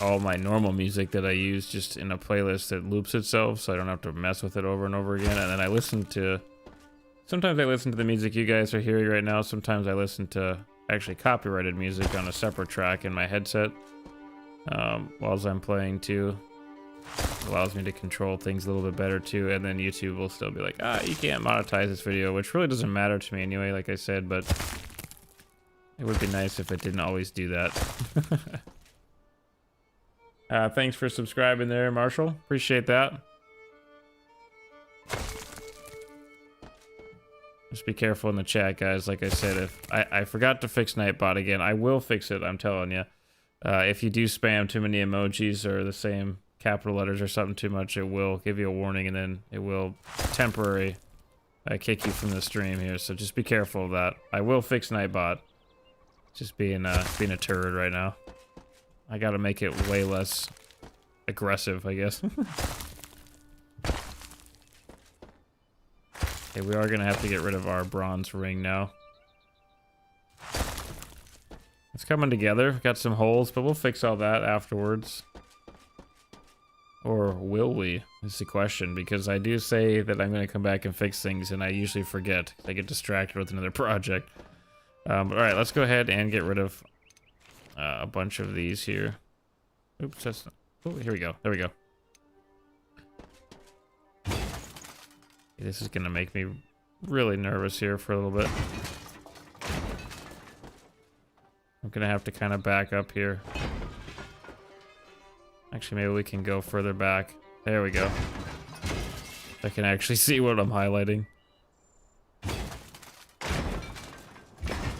all my normal music that I use just in a playlist that loops itself, so I don't have to mess with it over and over again. And then I listen to, sometimes I listen to the music you guys are hearing right now. Sometimes I listen to actually copyrighted music on a separate track in my headset while I'm playing too. Allows me to control things a little bit better too, and then YouTube will still be like, you can't monetize this video, which really doesn't matter to me anyway, like I said, but it would be nice if it didn't always do that. Thanks for subscribing there, Marshall. Appreciate that. Just be careful in the chat, guys. Like I said, if I forgot to fix Nightbot again, I will fix it, I'm telling you. If you do spam too many emojis or the same capital letters or something too much, it will give you a warning, and then it will temporarily kick you from the stream here. So just be careful of that. I will fix Nightbot. Just being a turd right now. I gotta make it way less aggressive, I guess. Okay, we are gonna have to get rid of our bronze ring now. It's coming together. Got some holes, but we'll fix all that afterwards. Or will we? Is the question, because I do say that I'm going to come back and fix things, and I usually forget. I get distracted with another project. But alright, let's go ahead and get rid of a bunch of these here. Oops, that's not... Oh, here we go. There we go. This is going to make me really nervous here for a little bit. I'm going to have to kind of back up here. Actually, maybe we can go further back. There we go. I can actually see what I'm highlighting.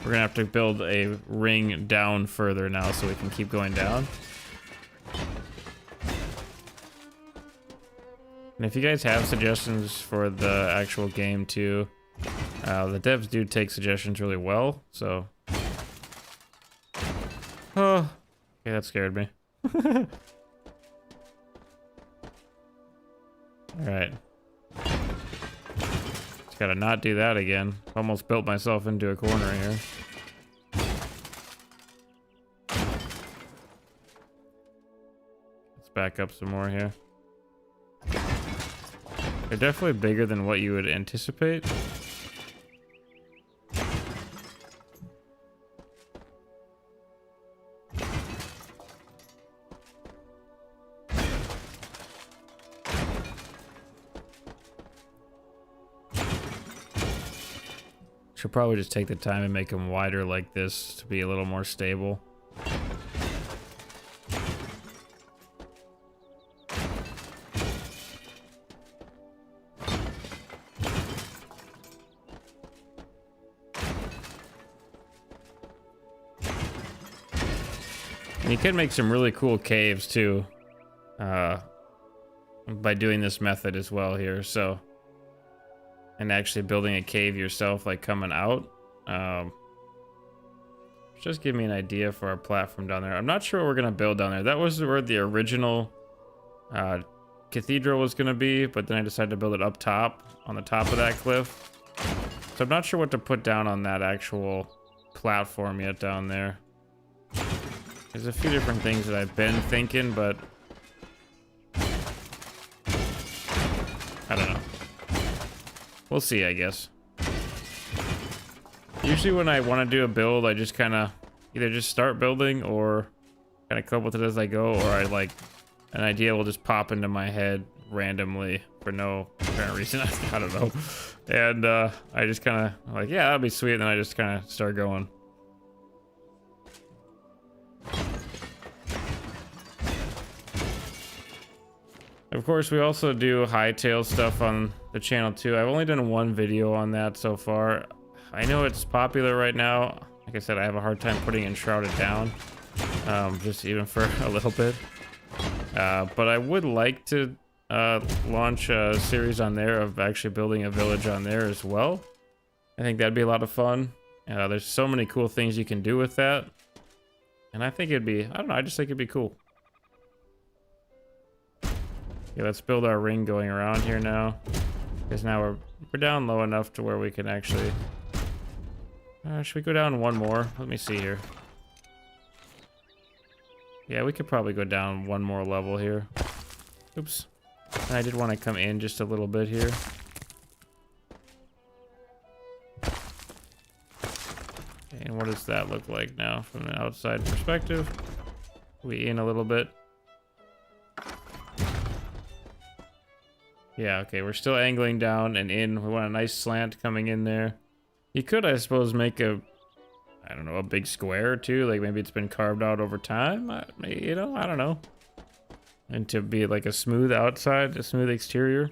We're gonna have to build a ring down further now so we can keep going down. And if you guys have suggestions for the actual game too, the devs do take suggestions really well, so... Oh, okay, that scared me. Alright. Just gotta not do that again. Almost built myself into a corner here. Let's back up some more here. They're definitely bigger than what you would anticipate. Should probably just take the time and make them wider like this to be a little more stable. And you can make some really cool caves too. by doing this method as well here. So, and actually building a cave yourself, like coming out. Just give me an idea for our platform down there. I'm not sure what we're gonna build down there. That was where the original cathedral was gonna be, but then I decided to build it up top, on the top of that cliff. So I'm not sure what to put down on that actual platform yet down there. There's a few different things that I've been thinking, but I don't know. We'll see, I guess. Usually when I want to do a build, I just kind of either just start building or kind of come up with it as I go, or I like an idea will just pop into my head randomly for no apparent reason. I don't know. And I just kind of like, yeah, that'd be sweet. And then I just kind of start going. Of course, we also do hightail stuff on the channel too. I've only done one video on that so far. I know it's popular right now. Like I said, I have a hard time putting Enshrouded down, just even for a little bit. But I would like to launch a series on there of actually building a village on there as well. I think that'd be a lot of fun. There's so many cool things you can do with that. And I think it'd be, I don't know, I just think it'd be cool. Okay, let's build our ring going around here now. Because now we're down low enough to where we can actually... should we go down one more? Let me see here. Yeah, we could probably go down one more level here. Oops. And I did want to come in just a little bit here. And what does that look like now from an outside perspective? We in a little bit. Yeah, okay, we're still angling down and in. We want a nice slant coming in there. You could, I suppose, make a, I don't know, a big square too. Like maybe it's been carved out over time. You know, I don't know. And to be like a smooth outside, a smooth exterior.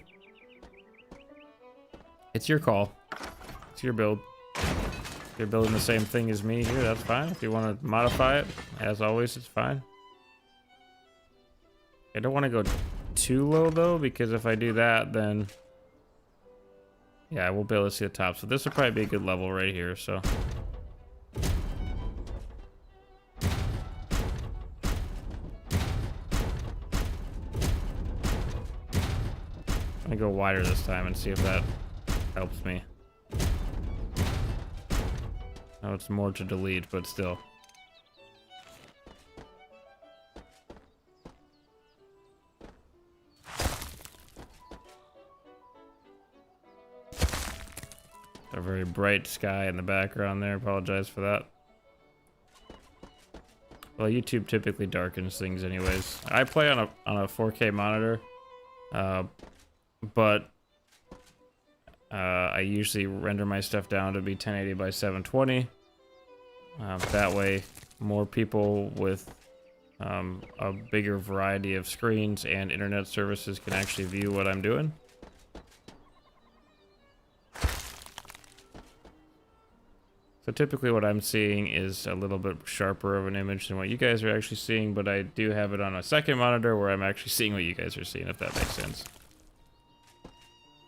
It's your call. It's your build. If you're building the same thing as me here, that's fine. If you want to modify it, as always, it's fine. I don't want to go too low though, because if I do that, then yeah, I won't be able to see the top. So this would probably be a good level right here. So I'm gonna go wider this time and see if that helps me. Oh, it's more to delete, but still. A very bright sky in the background there. Apologize for that. Well, YouTube typically darkens things anyways. I play on a 4K monitor, but I usually render my stuff down to be 1080 by 720. That way, more people with a bigger variety of screens and internet services can actually view what I'm doing. So typically what I'm seeing is a little bit sharper of an image than what you guys are actually seeing, but I do have it on a second monitor where I'm actually seeing what you guys are seeing, if that makes sense.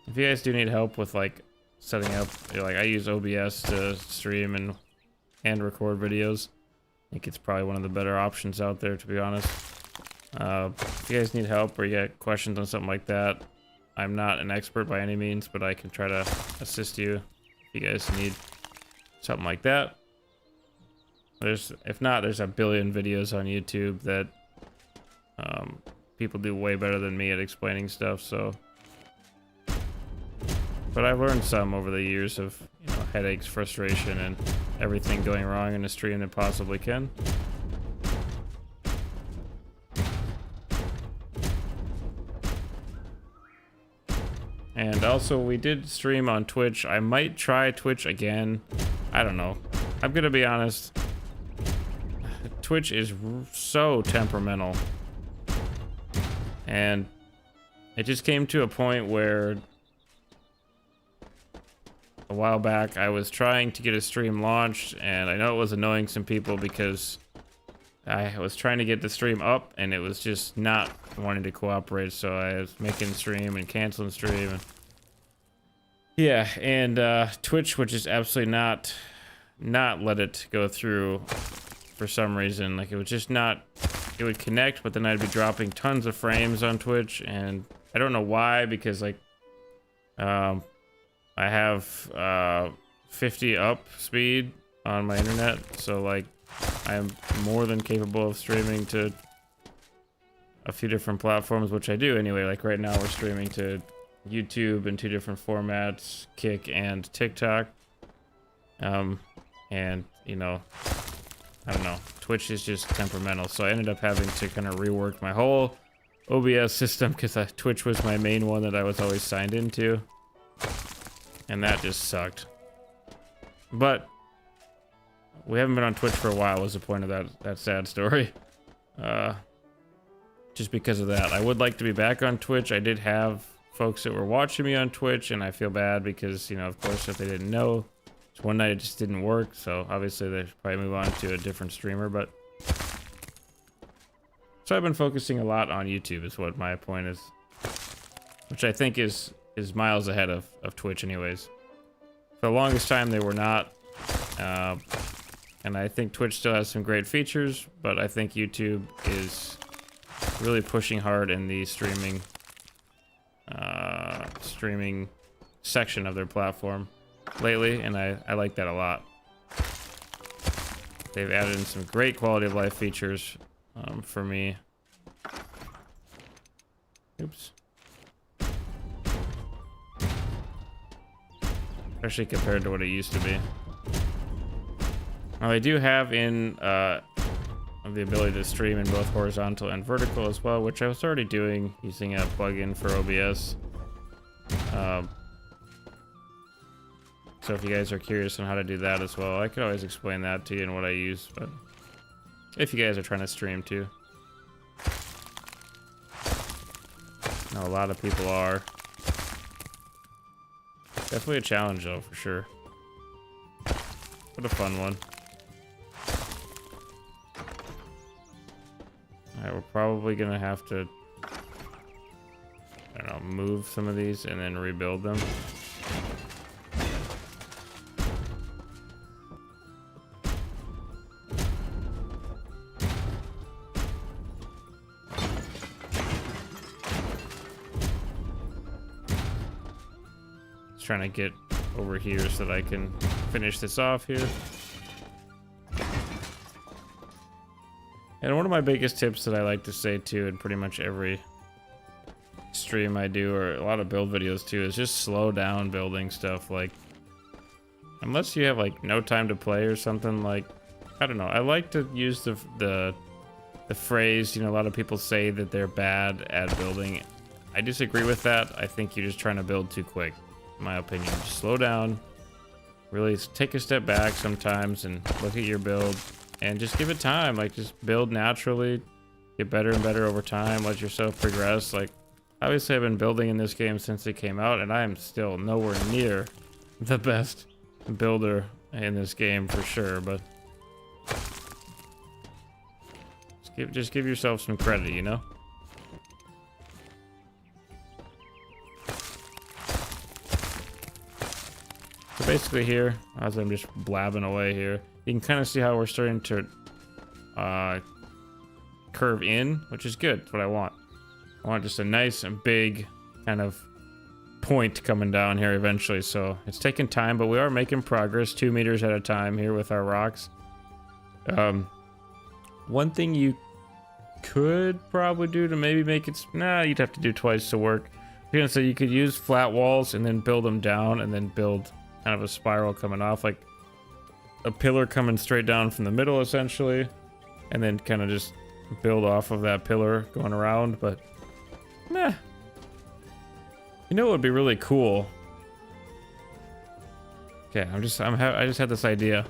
If you guys do need help with like setting up, like I use OBS to stream and record videos. I think it's probably one of the better options out there, to be honest. If you guys need help or you got questions on something like that, I'm not an expert by any means, but I can try to assist you if you guys need something like that. If not, there's a billion videos on YouTube that people do way better than me at explaining stuff. So, but I've learned some over the years of, you know, headaches, frustration, and everything going wrong in a stream that possibly can. And also, we did stream on Twitch. I might try Twitch again. I don't know. I'm gonna be honest. Twitch is so temperamental. And it just came to a point where a while back I was trying to get a stream launched, and I know it was annoying some people because I was trying to get the stream up and it was just not wanting to cooperate, so I was making stream and canceling stream. And yeah, and Twitch would just absolutely not let it go through for some reason. Like, it would just not, it would connect, but then I'd be dropping tons of frames on Twitch, and I don't know why, because like I have 50 up speed on my internet, so like I am more than capable of streaming to a few different platforms, which I do anyway. Like right now we're streaming to YouTube in 2 different formats, Kick and TikTok. And you know, I don't know, Twitch is just temperamental, so I ended up having to kind of rework my whole OBS system, because Twitch was my main one that I was always signed into, and that just sucked. But we haven't been on Twitch for a while was the point of that sad story. Just because of that. I would like to be back on Twitch. I did have folks that were watching me on Twitch, and I feel bad because, you know, of course, if they didn't know, one night it just didn't work, so obviously they should probably move on to a different streamer. But so I've been focusing a lot on YouTube is what my point is, which I think is miles ahead of Twitch anyways. For the longest time they were not, and I think Twitch still has some great features, but I think YouTube is really pushing hard in the streaming section of their platform lately, and I like that a lot. They've added in some great quality of life features for me. Oops. Especially compared to what it used to be. Now they do have in the ability to stream in both horizontal and vertical as well, which I was already doing using a plugin for OBS. So if you guys are curious on how to do that as well, I could always explain that to you and what I use, but if you guys are trying to stream too. No, a lot of people are. Definitely a challenge though, for sure. What a fun one. Alright, we're probably gonna have to, I don't know, move some of these and then rebuild them. Trying to get over here so that I can finish this off here. And one of my biggest tips that I like to say too in pretty much every stream I do, or a lot of build videos too, is just slow down building stuff. Like, unless you have like no time to play or something, like, I don't know, I like to use the phrase, you know, a lot of people say that they're bad at building. I disagree with that. I think you're just trying to build too quick. My opinion. Just slow down, really take a step back sometimes and look at your build and just give it time. Like, just build naturally, get better and better over time, let yourself progress. Like, obviously I've been building in this game since it came out, and I am still nowhere near the best builder in this game for sure, but just give yourself some credit, you know? So basically here, as I'm just blabbing away here, you can kind of see how we're starting to curve in, which is good. That's what I want. I want just a nice and big kind of point coming down here eventually. So it's taking time, but we are making progress 2 meters at a time here with our rocks. One thing you could probably do to maybe make it, you'd have to do twice to work. So you could use flat walls and then build them down and then build kind of a spiral coming off, like a pillar coming straight down from the middle essentially, and then kind of just build off of that pillar going around. But you know what would be really cool? Okay, I just had this idea.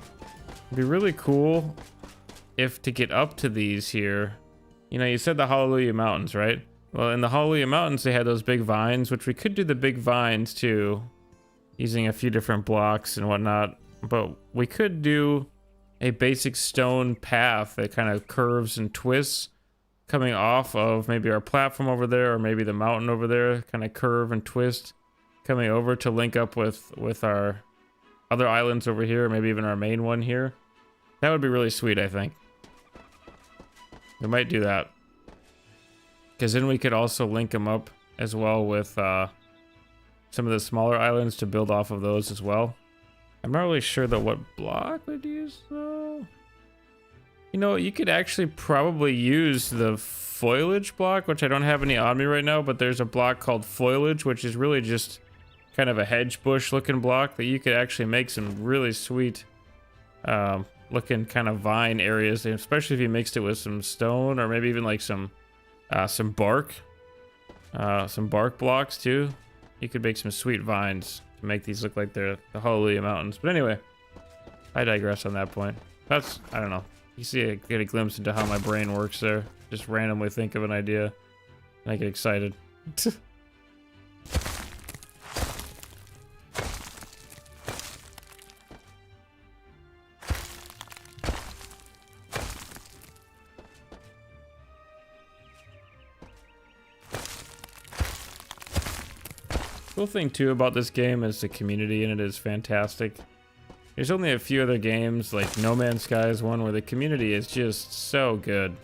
It'd be really cool if, to get up to these here, you know, you said the Hallelujah Mountains, right? Well, in the Hallelujah Mountains they had those big vines, which we could do the big vines too, using a few different blocks and whatnot. But we could do a basic stone path that kind of curves and twists coming off of maybe our platform over there, or maybe the mountain over there, kind of curve and twist coming over to link up with our other islands over here, maybe even our main one here. That would be really sweet, I think. We might do that, because then we could also link them up as well with some of the smaller islands to build off of those as well. I'm not really sure though what block we'd use though. You know, you could actually probably use the foliage block, which I don't have any on me right now, but there's a block called foliage, which is really just kind of a hedge bush looking block that you could actually make some really sweet looking kind of vine areas, especially if you mixed it with some stone, or maybe even like some bark blocks too. You could make some sweet vines to make these look like they're the Hallelujah Mountains. But anyway, I digress on that point. That's, I don't know. You see, I get a glimpse into how my brain works there. Just randomly think of an idea and I get excited. Cool thing too about this game is the community in it is fantastic. There's only a few other games, like No Man's Sky is one, where the community is just so good.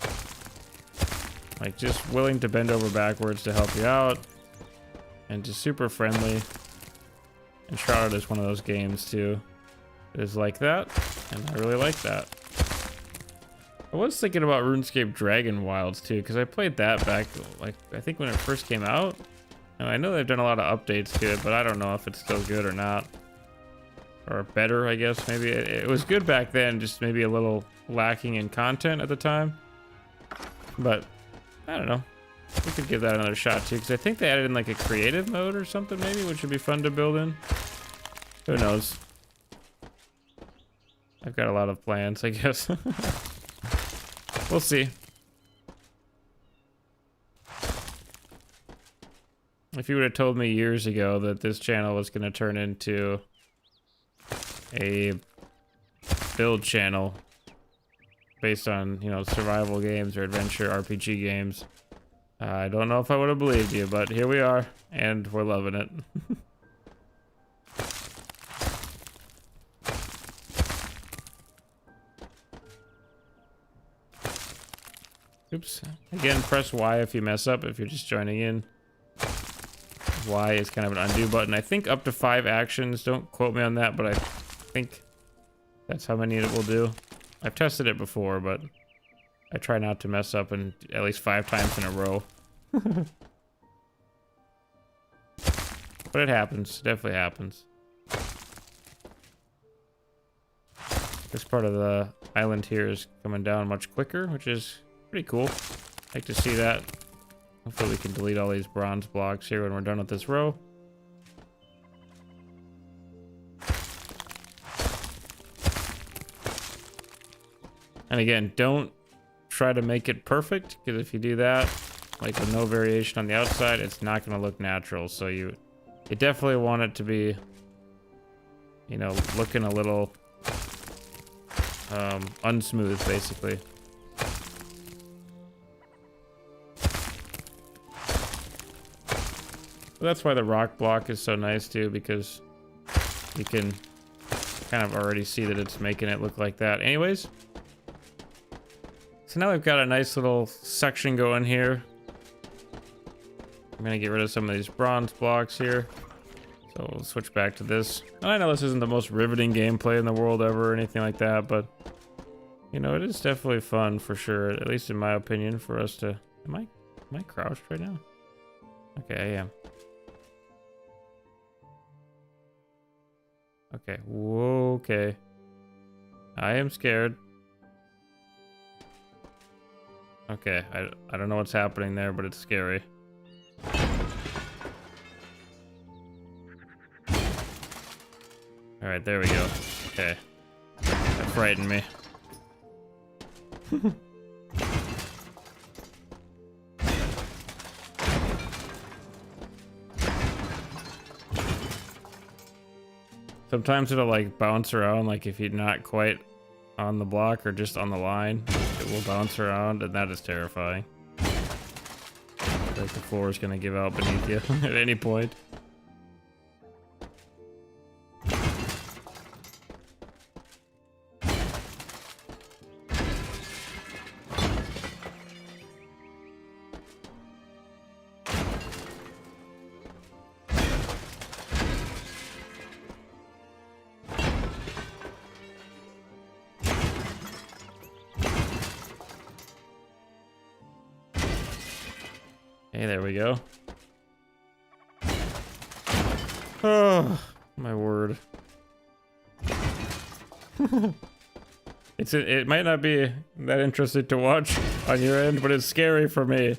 Like, just willing to bend over backwards to help you out, and just super friendly. Enshrouded is one of those games too. It is like that, and I really like that. I was thinking about RuneScape Dragon Wilds too, because I played that back, like, I think when it first came out. Now, I know they've done a lot of updates to it, but I don't know if it's still good or not. Or better, I guess, maybe. It was good back then, just maybe a little lacking in content at the time. But, I don't know. We could give that another shot too, because I think they added in like a creative mode or something maybe, which would be fun to build in. Who knows? I've got a lot of plans, I guess. We'll see. If you would have told me years ago that this channel was going to turn into a build channel based on, you know, survival games or adventure RPG games, I don't know if I would have believed you, but here we are, and we're loving it. Oops. Again, press Y if you mess up, if you're just joining in. Y is kind of an undo button. I think up to 5 actions. Don't quote me on that, but I think that's how many it will do. I've tested it before, but I try not to mess up in at least 5 times in a row. But it happens. It definitely happens. This part of the island here is coming down much quicker, which is pretty cool. I like to see that. Hopefully we can delete all these bronze blocks here when we're done with this row. And again, don't try to make it perfect, because if you do that, like with no variation on the outside, it's not going to look natural. So you definitely want it to be, you know, looking a little unsmooth, basically. That's why the rock block is so nice too, because you can kind of already see that it's making it look like that. Anyways, so now we've got a nice little section going here. I'm gonna get rid of some of these bronze blocks here. So we'll switch back to this. And I know this isn't the most riveting gameplay in the world ever or anything like that, but you know, it is definitely fun for sure, at least in my opinion, for us to... Am I crouched right now? Okay, I am. Okay, whoa, okay. I am scared. Okay, I don't know what's happening there, but it's scary. Alright, there we go. Okay. That frightened me. Sometimes it'll like bounce around, like if you're not quite on the block or just on the line, it will bounce around, and that is terrifying. Like the floor is gonna give out beneath you at any point. Hey, there we go. Oh, my word. It might not be that interesting to watch on your end, but it's scary for me.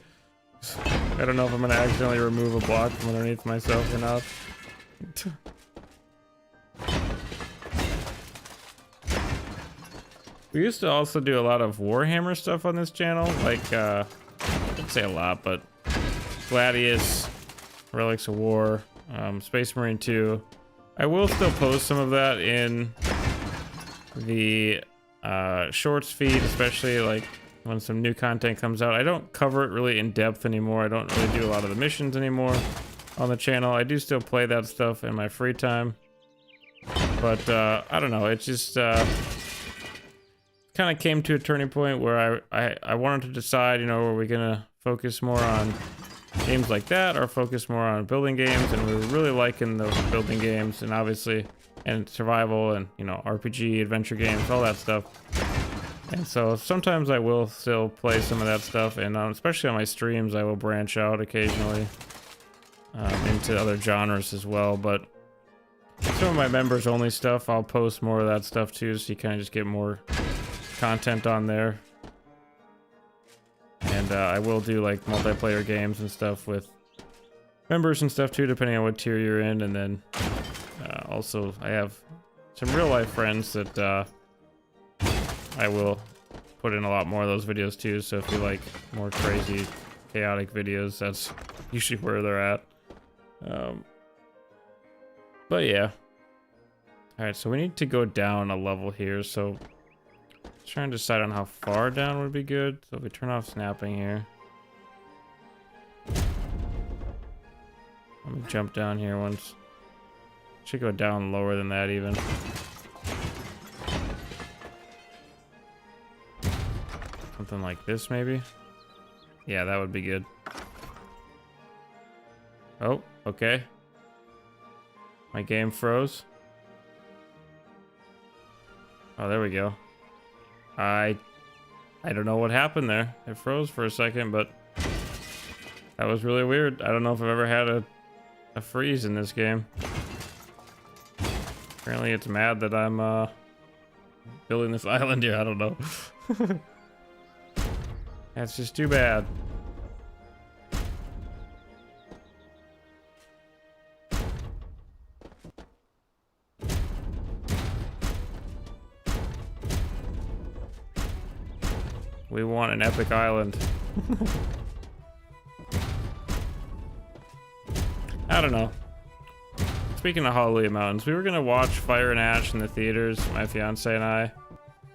I don't know if I'm gonna accidentally remove a block from underneath myself or not. We used to also do a lot of Warhammer stuff on this channel, like, I wouldn't say a lot, but Gladius, Relics of War, Space Marine 2. I will still post some of that in the shorts feed, especially like when some new content comes out. I don't cover it really in depth anymore. I don't really do a lot of the missions anymore on the channel. I do still play that stuff in my free time, but I don't know. It just kind of came to a turning point where I wanted to decide, you know, are we gonna focus more on games like that or focus more on building games? And we were really liking the building games, and obviously, and survival, and, you know, RPG, adventure games, all that stuff. And so sometimes I will still play some of that stuff, and especially on my streams, I will branch out occasionally into other genres as well. But some of my members only stuff, I'll post more of that stuff too, so you kind of just get more content on there. And I will do like multiplayer games and stuff with members and stuff too, depending on what tier you're in. And then also I have some real life friends that I will put in a lot more of those videos too. So if you like more crazy, chaotic videos, that's usually where they're at. But yeah. Alright, so we need to go down a level here. So trying to decide on how far down would be good. So if we turn off snapping here, let me jump down here once. Should go down lower than that even. Something like this maybe. Yeah, that would be good. Oh, okay. My game froze. Oh, there we go. I don't know what happened there. It froze for a second, but that was really weird. I don't know if I've ever had a freeze in this game. Apparently it's mad that I'm building this island here. I don't know. That's just too bad. We want an epic island. I don't know. Speaking of Hallelujah Mountains, we were gonna watch Fire and Ash in the theaters, my fiance and I,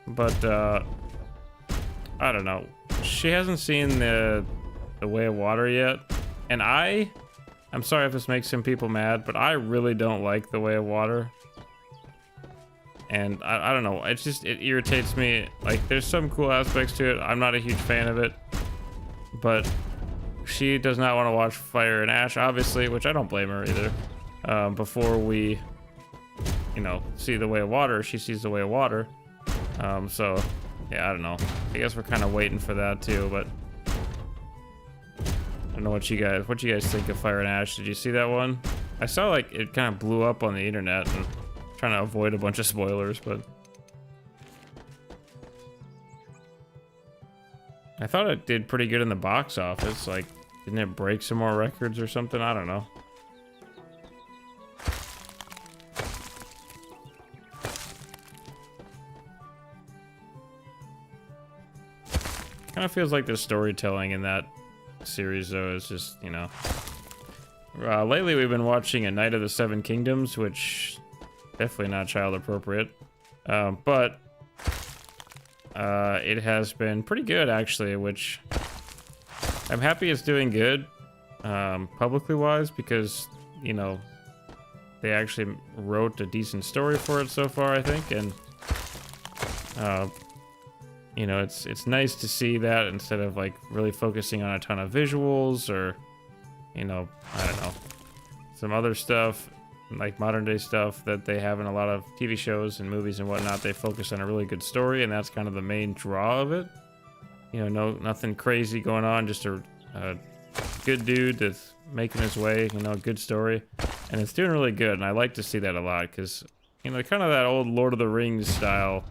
but I don't know. She hasn't seen the Way of Water yet, and I'm sorry if this makes some people mad, but I really don't like the Way of Water. And I don't know, it irritates me. Like, there's some cool aspects to it. I'm not a huge fan of it, but she does not want to watch Fire and Ash, obviously, which I don't blame her either. Before we, you know, see the Way of Water, she sees the Way of Water. So yeah, I don't know. I guess we're kind of waiting for that too, but I don't know what you guys think of Fire and Ash. Did you see that one? I saw like it kind of blew up on the internet, and trying to avoid a bunch of spoilers, but I thought it did pretty good in the box office. Like, didn't it break some more records or something? I don't know. Kind of feels like the storytelling in that series though is just, you know, lately we've been watching A Knight of the Seven Kingdoms, which definitely not child appropriate, but it has been pretty good actually, which I'm happy it's doing good, publicly wise, because, you know, they actually wrote a decent story for it so far, I think, and you know, it's nice to see that instead of like really focusing on a ton of visuals or, you know, I don't know, some other stuff like modern day stuff that they have in a lot of TV shows and movies and whatnot. They focus on a really good story, and that's kind of the main draw of it. You know, nothing crazy going on, just a good dude that's making his way, you know, good story, and it's doing really good, and I like to see that a lot, because, you know, kind of that old Lord of the Rings style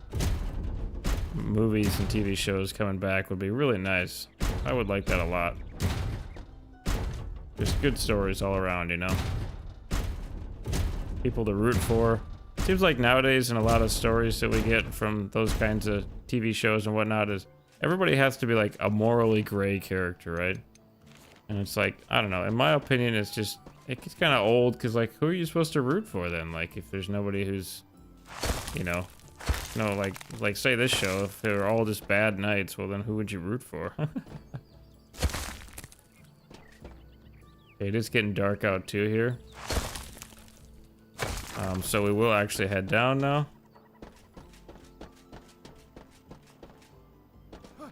movies and TV shows coming back would be really nice. I would like that a lot. Just good stories all around, you know, people to root for. Seems like nowadays in a lot of stories that we get from those kinds of TV shows and whatnot is everybody has to be like a morally gray character, right? And it's like, I don't know, in my opinion, it's just, it gets kind of old, because like, who are you supposed to root for then? Like, if there's nobody who's, you know, like say this show, if they're all just bad knights, well then who would you root for? Okay, it is getting dark out too here. So we will actually head down now.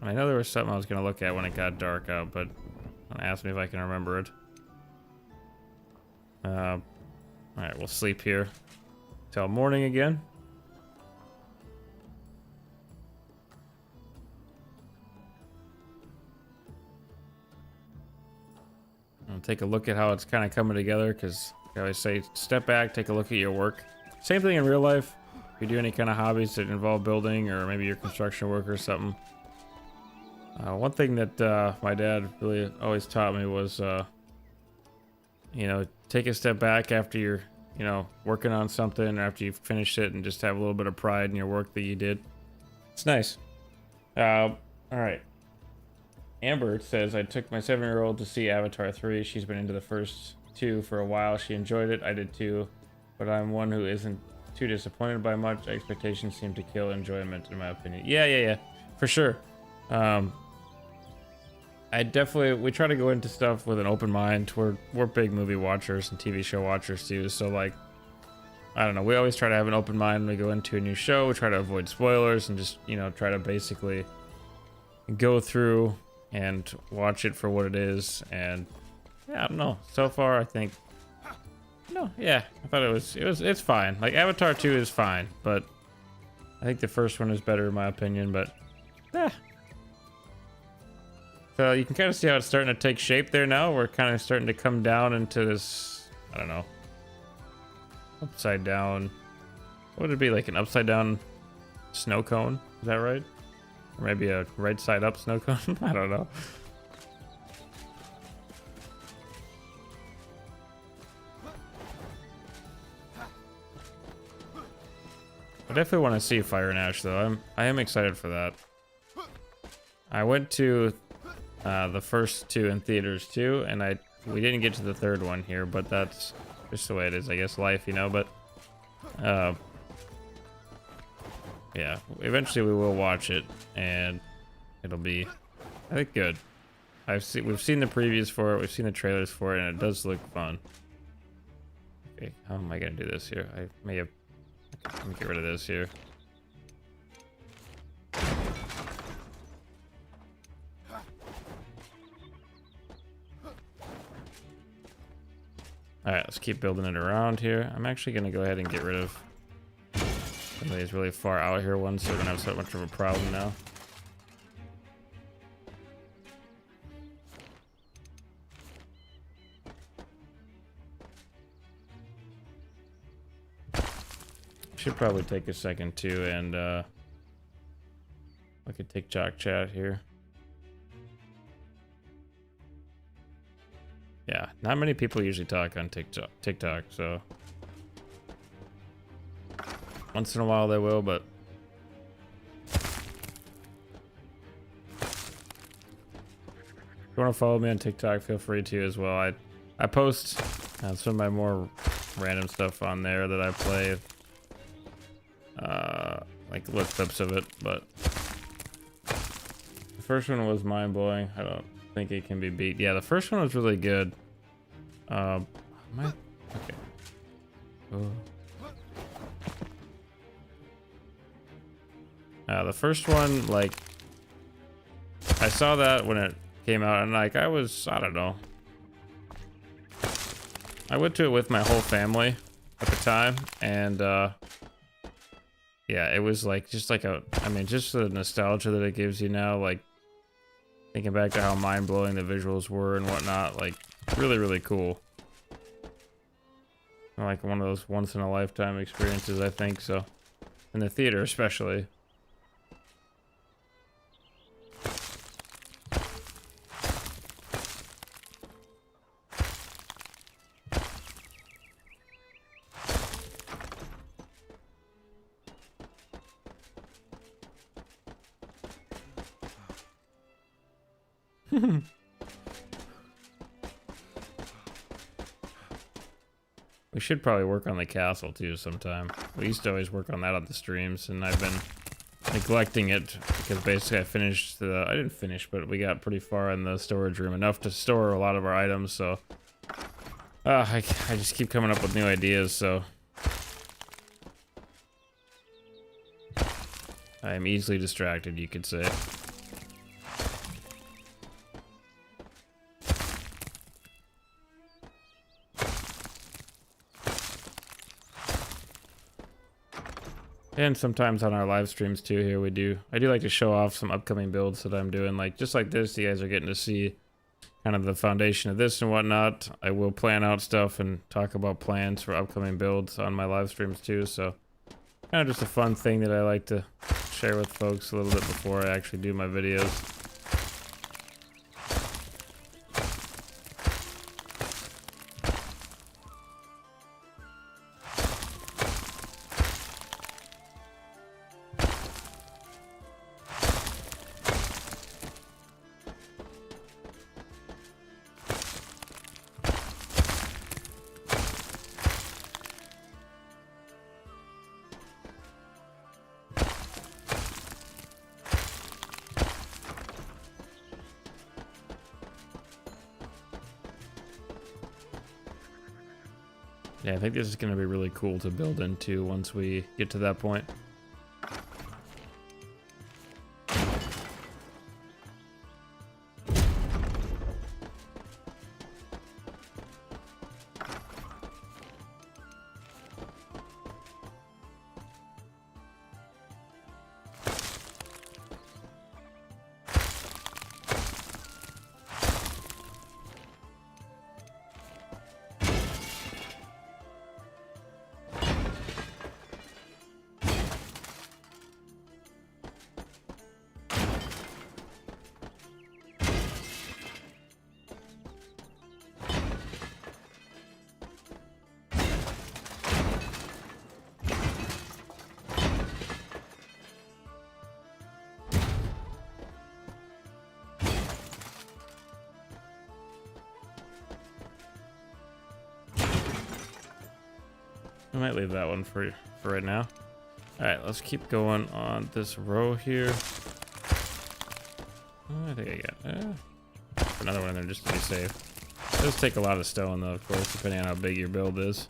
I know there was something I was gonna look at when it got dark out, but ask me if I can remember it. Alright, we'll sleep here till morning again. I'll take a look at how it's kind of coming together, because I always say step back, take a look at your work. Same thing in real life. If you do any kind of hobbies that involve building, or maybe you're a construction worker or something. One thing that my dad really always taught me was, you know, take a step back after you're, you know, working on something, or after you've finished it, and just have a little bit of pride in your work that you did. It's nice. All right. Amber says, I took my 7-year-old to see Avatar 3. She's been into the first 2 for a while. She enjoyed it. I did too. But I'm one who isn't too disappointed by much. Expectations seem to kill enjoyment, in my opinion. Yeah. For sure. We try to go into stuff with an open mind. We're big movie watchers and TV show watchers too. So like, I don't know, we always try to have an open mind when we go into a new show. We try to avoid spoilers and just, you know, try to basically go through and watch it for what it is. And yeah, I don't know. So far, I think, no, yeah, I thought it's fine. Like Avatar 2 is fine, but I think the first one is better in my opinion, but yeah. So you can kind of see how it's starting to take shape there now. We're kind of starting to come down into this, I don't know, upside down. What would it be, like an upside down snow cone? Is that right? Or maybe a right side up snow cone? I don't know. I definitely want to see Fire and Ash though. I am excited for that. I went to the first 2 in theaters too, and we didn't get to the 3rd one here, but that's just the way it is, I guess, life, you know. But yeah, eventually we will watch it, and it'll be, I think, good. We've seen the previews for it, we've seen the trailers for it, and it does look fun. Okay, how am I gonna do this here? I may have, let me get rid of this here. Alright, let's keep building it around here. I'm actually going to go ahead and get rid of some of these really far out here ones, so we don't have so much of a problem now. Should probably take a second too, and I could take Jock Chat here. Yeah, not many people usually talk on TikTok, so once in a while they will, but if you want to follow me on TikTok, feel free to as well. I post some of my more random stuff on there that I play, like little clips of it, but first one was mind-blowing. I don't think it can be beat. Yeah, the first one was really good. Okay. Ooh. The first one, like, I saw that when it came out, and like I don't know. I went to it with my whole family at the time, and yeah, it was like just like just the nostalgia that it gives you now, like thinking back to how mind-blowing the visuals were and whatnot, like really, really cool. Like one of those once-in-a-lifetime experiences, I think so. In the theater, especially. We should probably work on the castle too sometime. We used to always work on that on the streams, and I've been neglecting it because basically I didn't finish, but we got pretty far in the storage room, enough to store a lot of our items, so I just keep coming up with new ideas, so I am easily distracted, you could say. And sometimes on our live streams too here I do like to show off some upcoming builds that I'm doing, like just like this. You guys are getting to see kind of the foundation of this and whatnot. I will plan out stuff and talk about plans for upcoming builds on my live streams too, so kind of just a fun thing that I like to share with folks a little bit before I actually do my videos. Yeah, I think this is going to be really cool to build into once we get to that point. I might leave that one for right now. Alright, let's keep going on this row here. Oh, I think I got another one in there just to be safe. It does take a lot of stone though, of course, depending on how big your build is.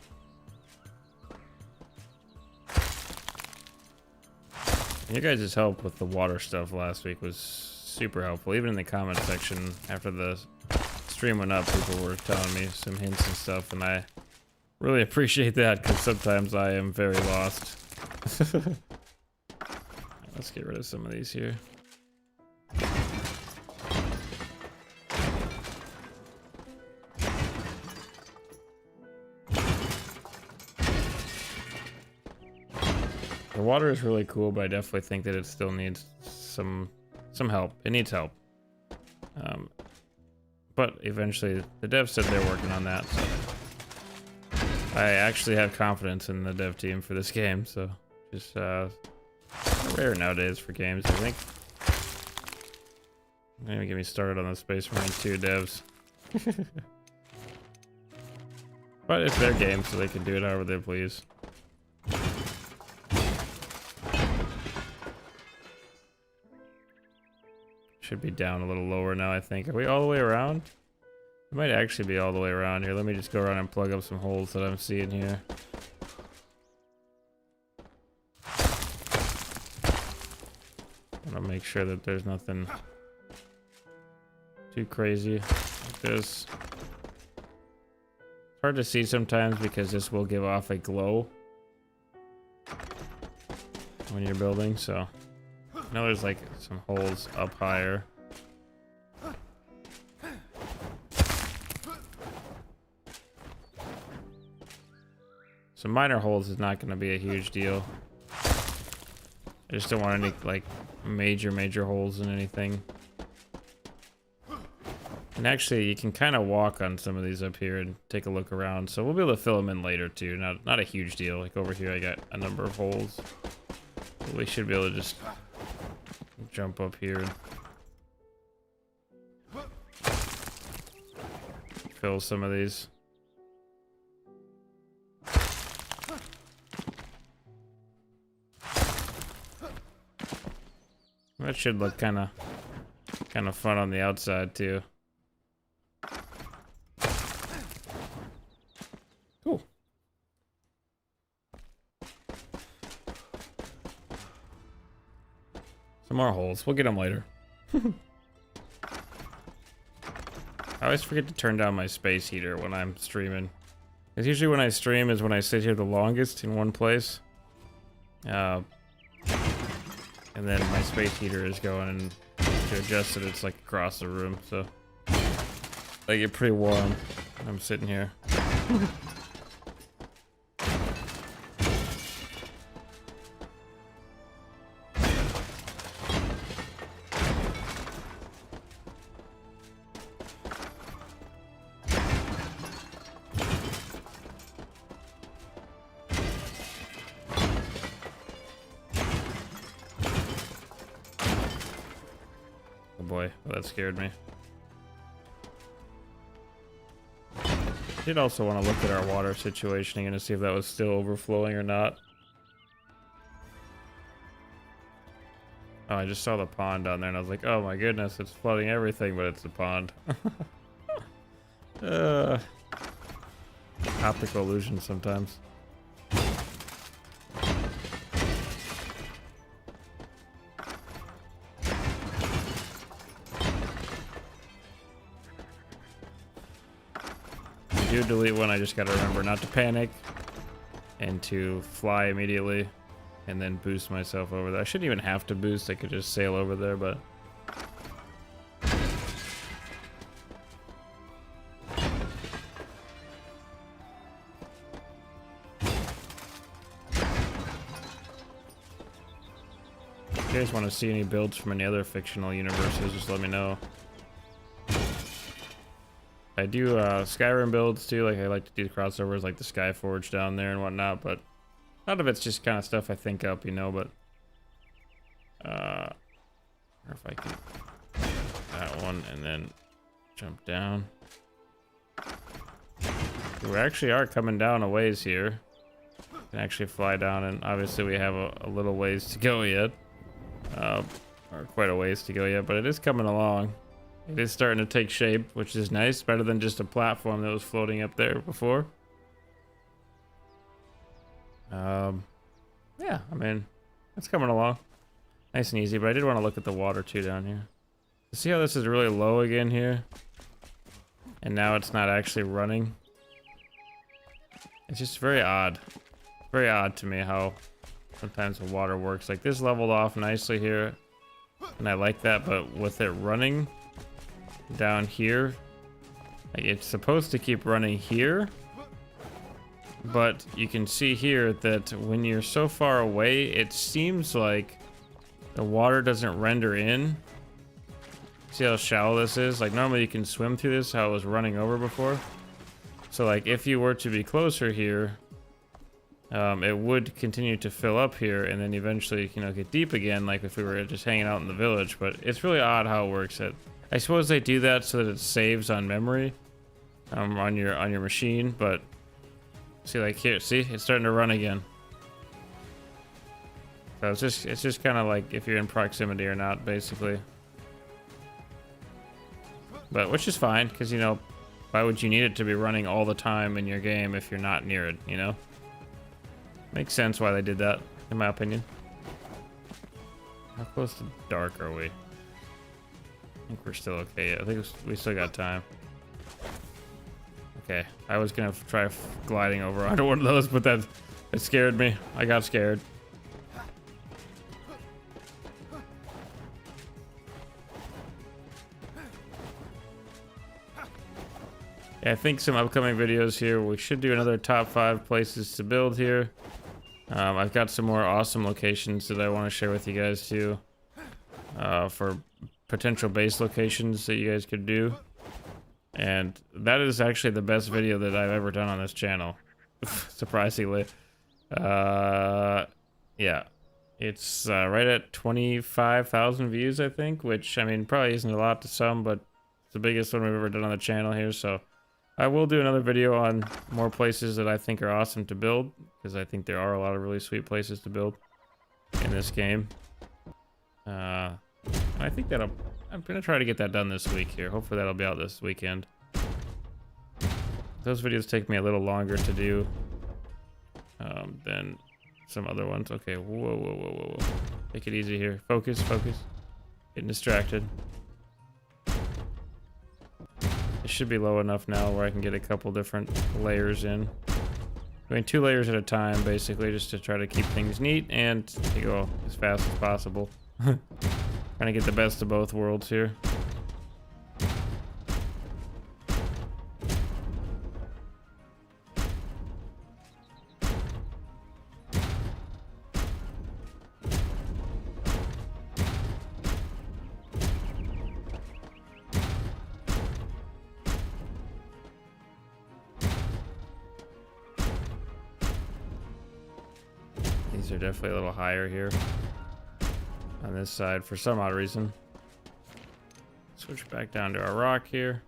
Your guys' help with the water stuff last week was super helpful. Even in the comment section after the stream went up, people were telling me some hints and stuff, and I really appreciate that because sometimes I am very lost. Let's get rid of some of these here. The water is really cool, but I definitely think that it still needs some help. It needs help. But eventually, the devs said they're working on that, so I actually have confidence in the dev team for this game, so just rare nowadays for games, I think. Don't even get me started on the Space Marine 2 devs. But it's their game, so they can do it however they please. Should be down a little lower now, I think. Are we all the way around? It might actually be all the way around here. Let me just go around and plug up some holes that I'm seeing here. I'll make sure that there's nothing too crazy like this. It's hard to see sometimes because this will give off a glow when you're building, so I know there's like some holes up higher. Some minor holes is not going to be a huge deal. I just don't want any like major holes in anything. And actually you can kind of walk on some of these up here and take a look around, so we'll be able to fill them in later too. Not a huge deal. Like over here I got a number of holes, but we should be able to just jump up here and fill some of these. That should look kind of fun on the outside too. Cool. Some more holes. We'll get them later. I always forget to turn down my space heater when I'm streaming. Because usually when I stream is when I sit here the longest in one place. And then my space heater is going, and to adjust it, it's like across the room, so I get pretty warm when I'm sitting here. Boy, well, that scared me. I did also want to look at our water situation again to see if that was still overflowing or not. Oh, I just saw the pond down there and I was like, oh my goodness, it's flooding everything, but it's the pond. Optical illusion sometimes. Do delete one, I just gotta remember not to panic and to fly immediately and then boost myself over there. I shouldn't even have to boost, I could just sail over there, but if you guys want to see any builds from any other fictional universes, just let me know. I do Skyrim builds too, like I like to do crossovers like the Skyforge down there and whatnot, but a lot of it's just kind of stuff I think up, you know, but or if I can that one and then jump down. We actually are coming down a ways here. Can actually fly down, and obviously we have a little ways to go yet. Or quite a ways to go yet, but it is coming along. It is starting to take shape, which is nice. Better than just a platform that was floating up there before. Yeah, I mean, it's coming along. Nice and easy, but I did want to look at the water too down here. See how this is really low again here? And now it's not actually running. It's just very odd. Very odd to me how sometimes the water works. Like this leveled off nicely here, and I like that, but with it running down here, like it's supposed to keep running here, but you can see here that when you're so far away, it seems like the water doesn't render in. See how shallow this is? Like normally you can swim through this, how it was running over before. So like if you were to be closer here, it would continue to fill up here and then eventually, you know, get deep again, like if we were just hanging out in the village. But it's really odd how it works. I suppose they do that so that it saves on memory on your machine, but see, like here, see, it's starting to run again. So it's just kind of like if you're in proximity or not, basically. but which is fine, because, you know, why would you need it to be running all the time in your game if you're not near it, you know? Makes sense why they did that, in my opinion. How close to dark are we? I think we're still okay. I think we still got time. Okay, I was gonna try gliding over onto one of those, but it scared me. I got scared. Yeah, I think some upcoming videos here, we should do another top 5 places to build here. I've got some more awesome locations that I want to share with you guys too, for potential base locations that you guys could do. And that is actually the best video that I've ever done on this channel, surprisingly. Yeah, it's right at 25,000 views, I think, which, I mean, probably isn't a lot to some, but it's the biggest one we've ever done on the channel here. So I will do another video on more places that I think are awesome to build, because I think there are a lot of really sweet places to build in this game. I think I'm gonna try to get that done this week here. Hopefully that'll be out this weekend. Those videos take me a little longer to do than some other ones. Okay, whoa. Take it easy here. Focus. Getting distracted. It should be low enough now where I can get a couple different layers in. Doing 2 layers at a time, basically, just to try to keep things neat and to go as fast as possible. Trying to get the best of both worlds here. These are definitely a little higher here on this side for some odd reason. Switch back down to our rock here.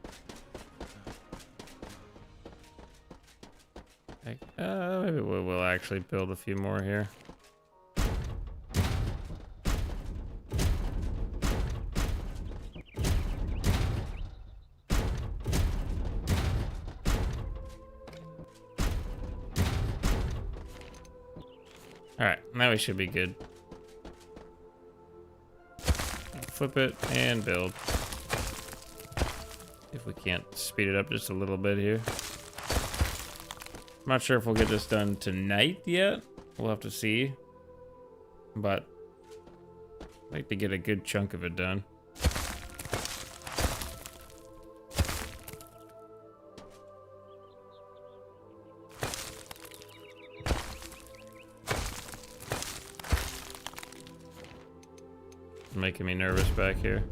Maybe we'll actually build a few more here. Alright, now we should be good. Flip it and build. If we can't speed it up just a little bit here. I'm not sure if we'll get this done tonight yet. We'll have to see. But I'd like to get a good chunk of it done. Making me nervous back here.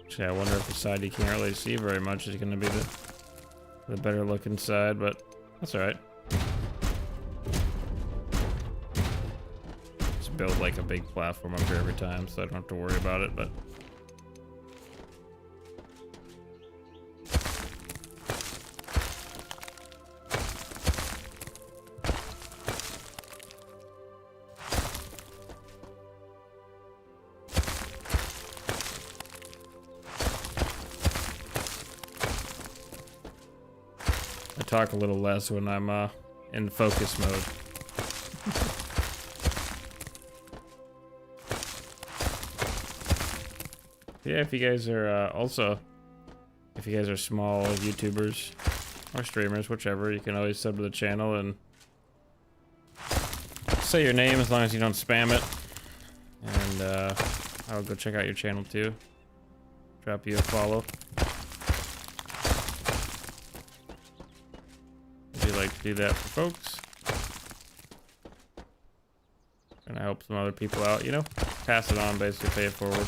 Actually, I wonder if the side you can't really see very much is going to be the better looking side, but that's alright. Just build like a big platform up here every time so I don't have to worry about it, but I talk a little less when I'm in focus mode. Yeah, if you guys are if you guys are small YouTubers or streamers, whichever, you can always sub to the channel and say your name as long as you don't spam it. And I'll go check out your channel too. Drop you a follow. Like to do that for folks, and I help some other people out, you know, pass it on, basically pay it forward.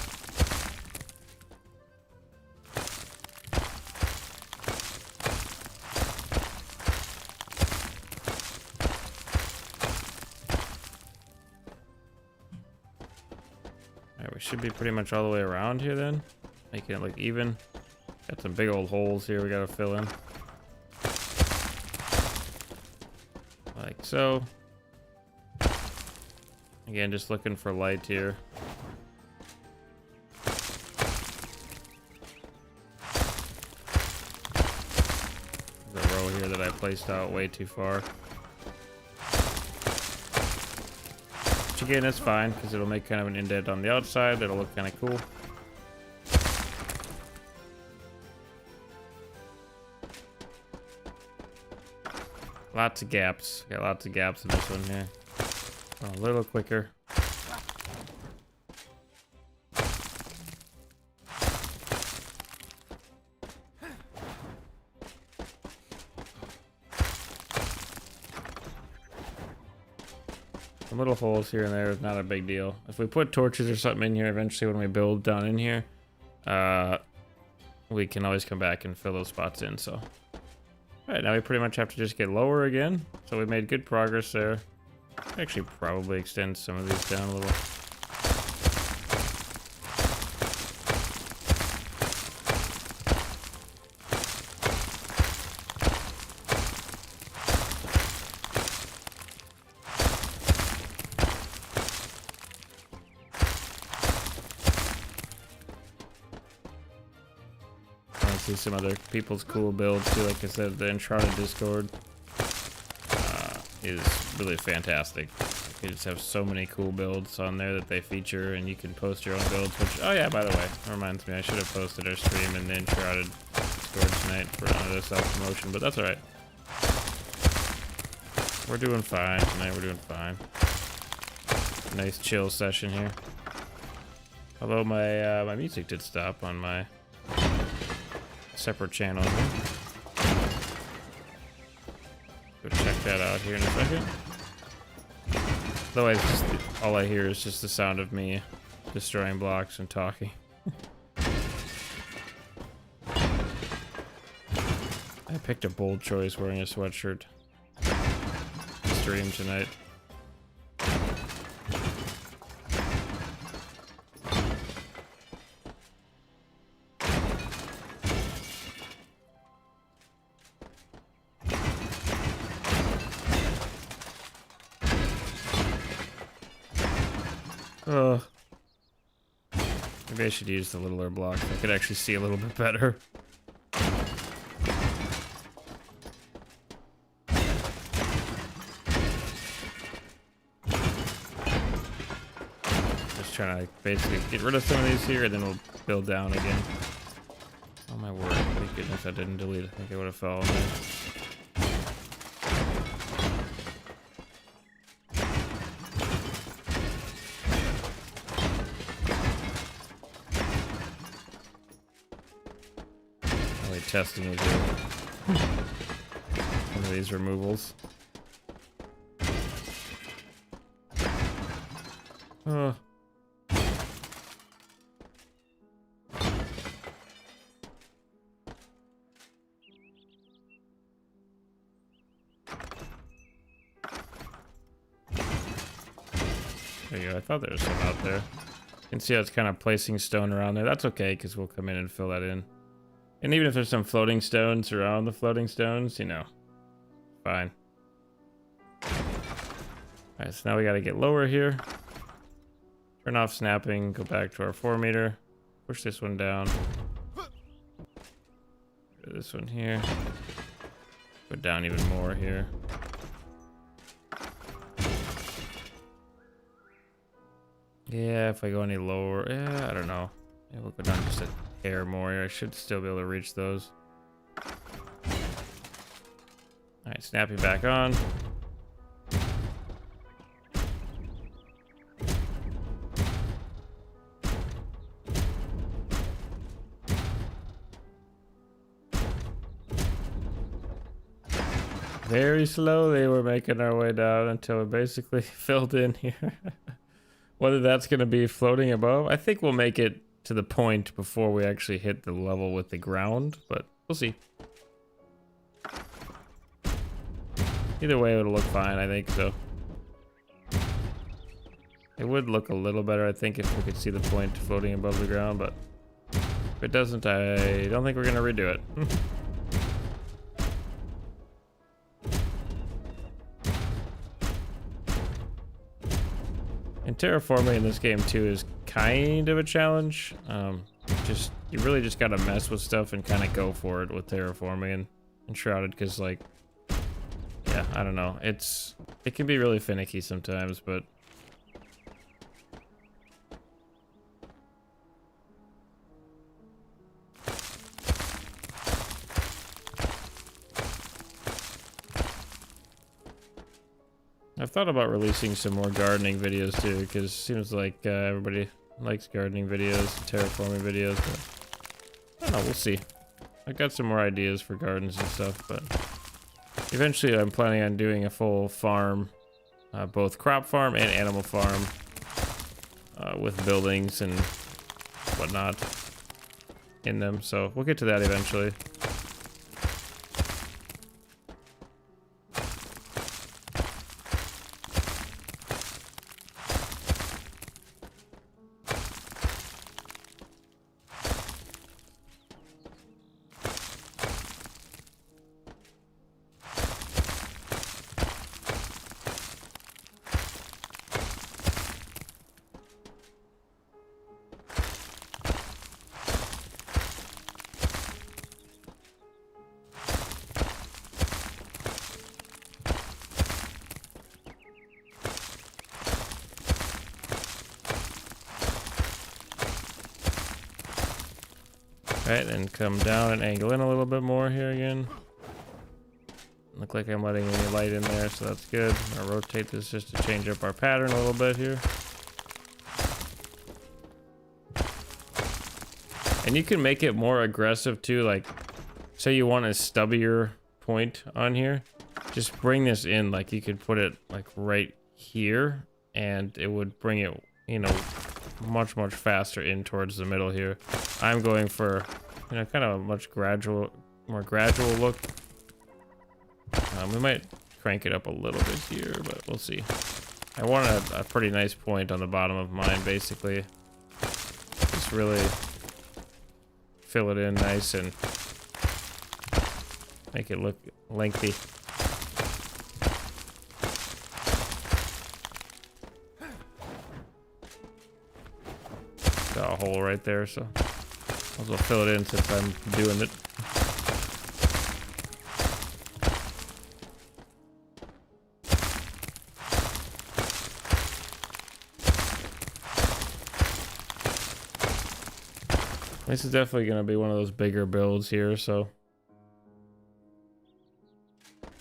Alright, we should be pretty much all the way around here then. Making it look even. Got some big old holes here we gotta fill in. Like so. Again, just looking for light here. There's a row here that I placed out way too far. Which again, is fine, because it'll make kind of an indent on the outside that'll look kind of cool. Lots of gaps. Got lots of gaps in this one here. A little quicker. Some little holes here and there is not a big deal. If we put torches or something in here eventually when we build down in here, we can always come back and fill those spots in, so. Alright, now we pretty much have to just get lower again. So we made good progress there. Actually probably extend some of these down a little. I want to see some other people's cool builds too. Like I said, the Enshrouded Discord is really fantastic. You just have so many cool builds on there that they feature, and you can post your own builds. Which, oh yeah, by the way, that reminds me, I should have posted our stream in the Enshrouded Discord tonight for another self-promotion, but that's alright. We're doing fine tonight, we're doing fine. Nice chill session here. Although my my music did stop on my separate channel here. Go check that out here in a second. Otherwise, all I hear is just the sound of me destroying blocks and talking. I picked a bold choice wearing a sweatshirt to stream tonight. Maybe I should use the littler blocks. I could actually see a little bit better. Just trying to basically get rid of some of these here, and then we'll build down again. Oh my word, thank goodness I didn't delete it. I think I would have fell in there. Testing it here. Some of these removals. Oh. There you go. I thought there was some out there. You can see how it's kind of placing stone around there. That's okay, because we'll come in and fill that in. And even if there's some floating stones around the floating stones, you know, fine. Alright, so now we gotta get lower here. Turn off snapping, go back to our 4 meter. Push this one down. This one here. Put down even more here. Yeah, if I go any lower, yeah, I don't know. Yeah, we'll go down just a hair more here. I should still be able to reach those. Alright, snapping back on. Very slowly we're making our way down until we're basically filled in here. Whether that's going to be floating above, I think we'll make it to the point before we actually hit the level with the ground, but we'll see. Either way, it'll look fine, I think, so. It would look a little better, I think, if we could see the point floating above the ground, but if it doesn't, I don't think we're gonna redo it. And terraforming in this game too is kind of a challenge. You really just gotta mess with stuff and kind of go for it with terraforming and Enshrouded, because like, yeah, I don't know. It can be really finicky sometimes, but I've thought about releasing some more gardening videos too, because it seems like everybody likes gardening videos, terraforming videos, but I don't know, we'll see. I've got some more ideas for gardens and stuff, but eventually I'm planning on doing a full farm, both crop farm and animal farm, with buildings and whatnot in them, so we'll get to that eventually. Right, then come down and angle in a little bit more here again. Look like I'm letting any light in there, so that's good. I'll rotate this just to change up our pattern a little bit here. And you can make it more aggressive too, like say you want a stubbier point on here, just bring this in, like you could put it like right here and it would bring it, you know, much faster in towards the middle here. I'm going for, you know, kind of a much more gradual look. We might crank it up a little bit here, but we'll see. I want a pretty nice point on the bottom of mine, basically. Just really fill it in nice and make it look lengthy. Got a hole right there, so I'll as well fill it in since I'm doing it. This is definitely going to be one of those bigger builds here, so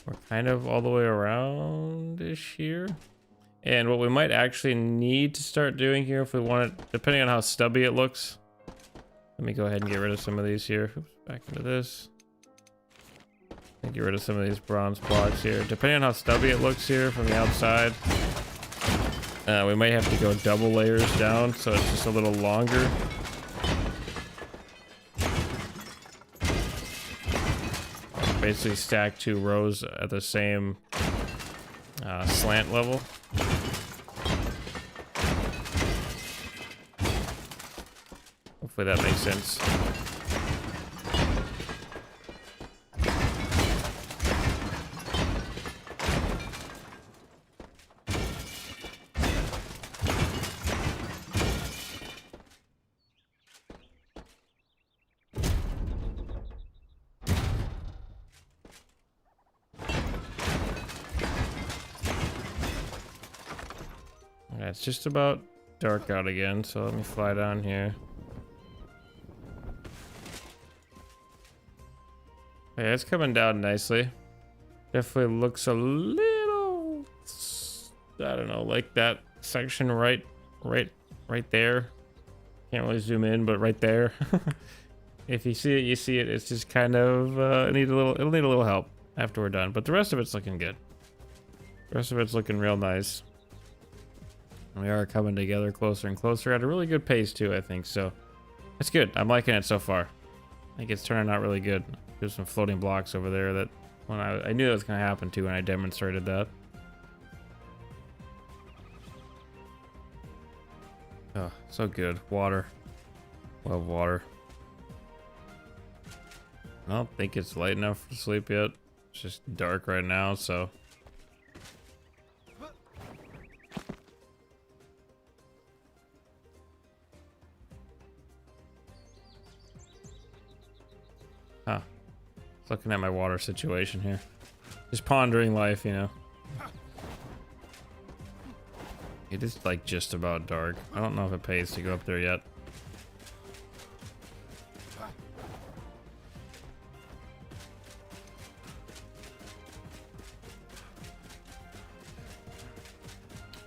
we're kind of all the way around-ish here. And what we might actually need to start doing here, if we want it, depending on how stubby it looks. Let me go ahead and get rid of some of these here. Oops, back into this. And get rid of some of these bronze blocks here. Depending on how stubby it looks here from the outside, we might have to go double layers down, so it's just a little longer. Basically stack 2 rows at the same slant level. Hopefully that makes sense. Yeah, it's just about dark out again, so let me fly down here. Yeah, it's coming down nicely. Definitely looks a little, I don't know, like that section right there. Can't really zoom in, but right there. If you see it, you see it. It's just kind of it'll need a little help after we're done, but the rest of it's looking good. The rest of it's looking real nice. We are coming together closer and closer at a really good pace too, I think. So it's good. I'm liking it so far. I think it's turning out really good. There's some floating blocks over there that when I knew that was going to happen too when I demonstrated that. Oh, so good. Water. Love water. I don't think it's light enough to sleep yet. It's just dark right now, so. Huh. Looking at my water situation here. Just pondering life, you know. It is like just about dark. I don't know if it pays to go up there yet.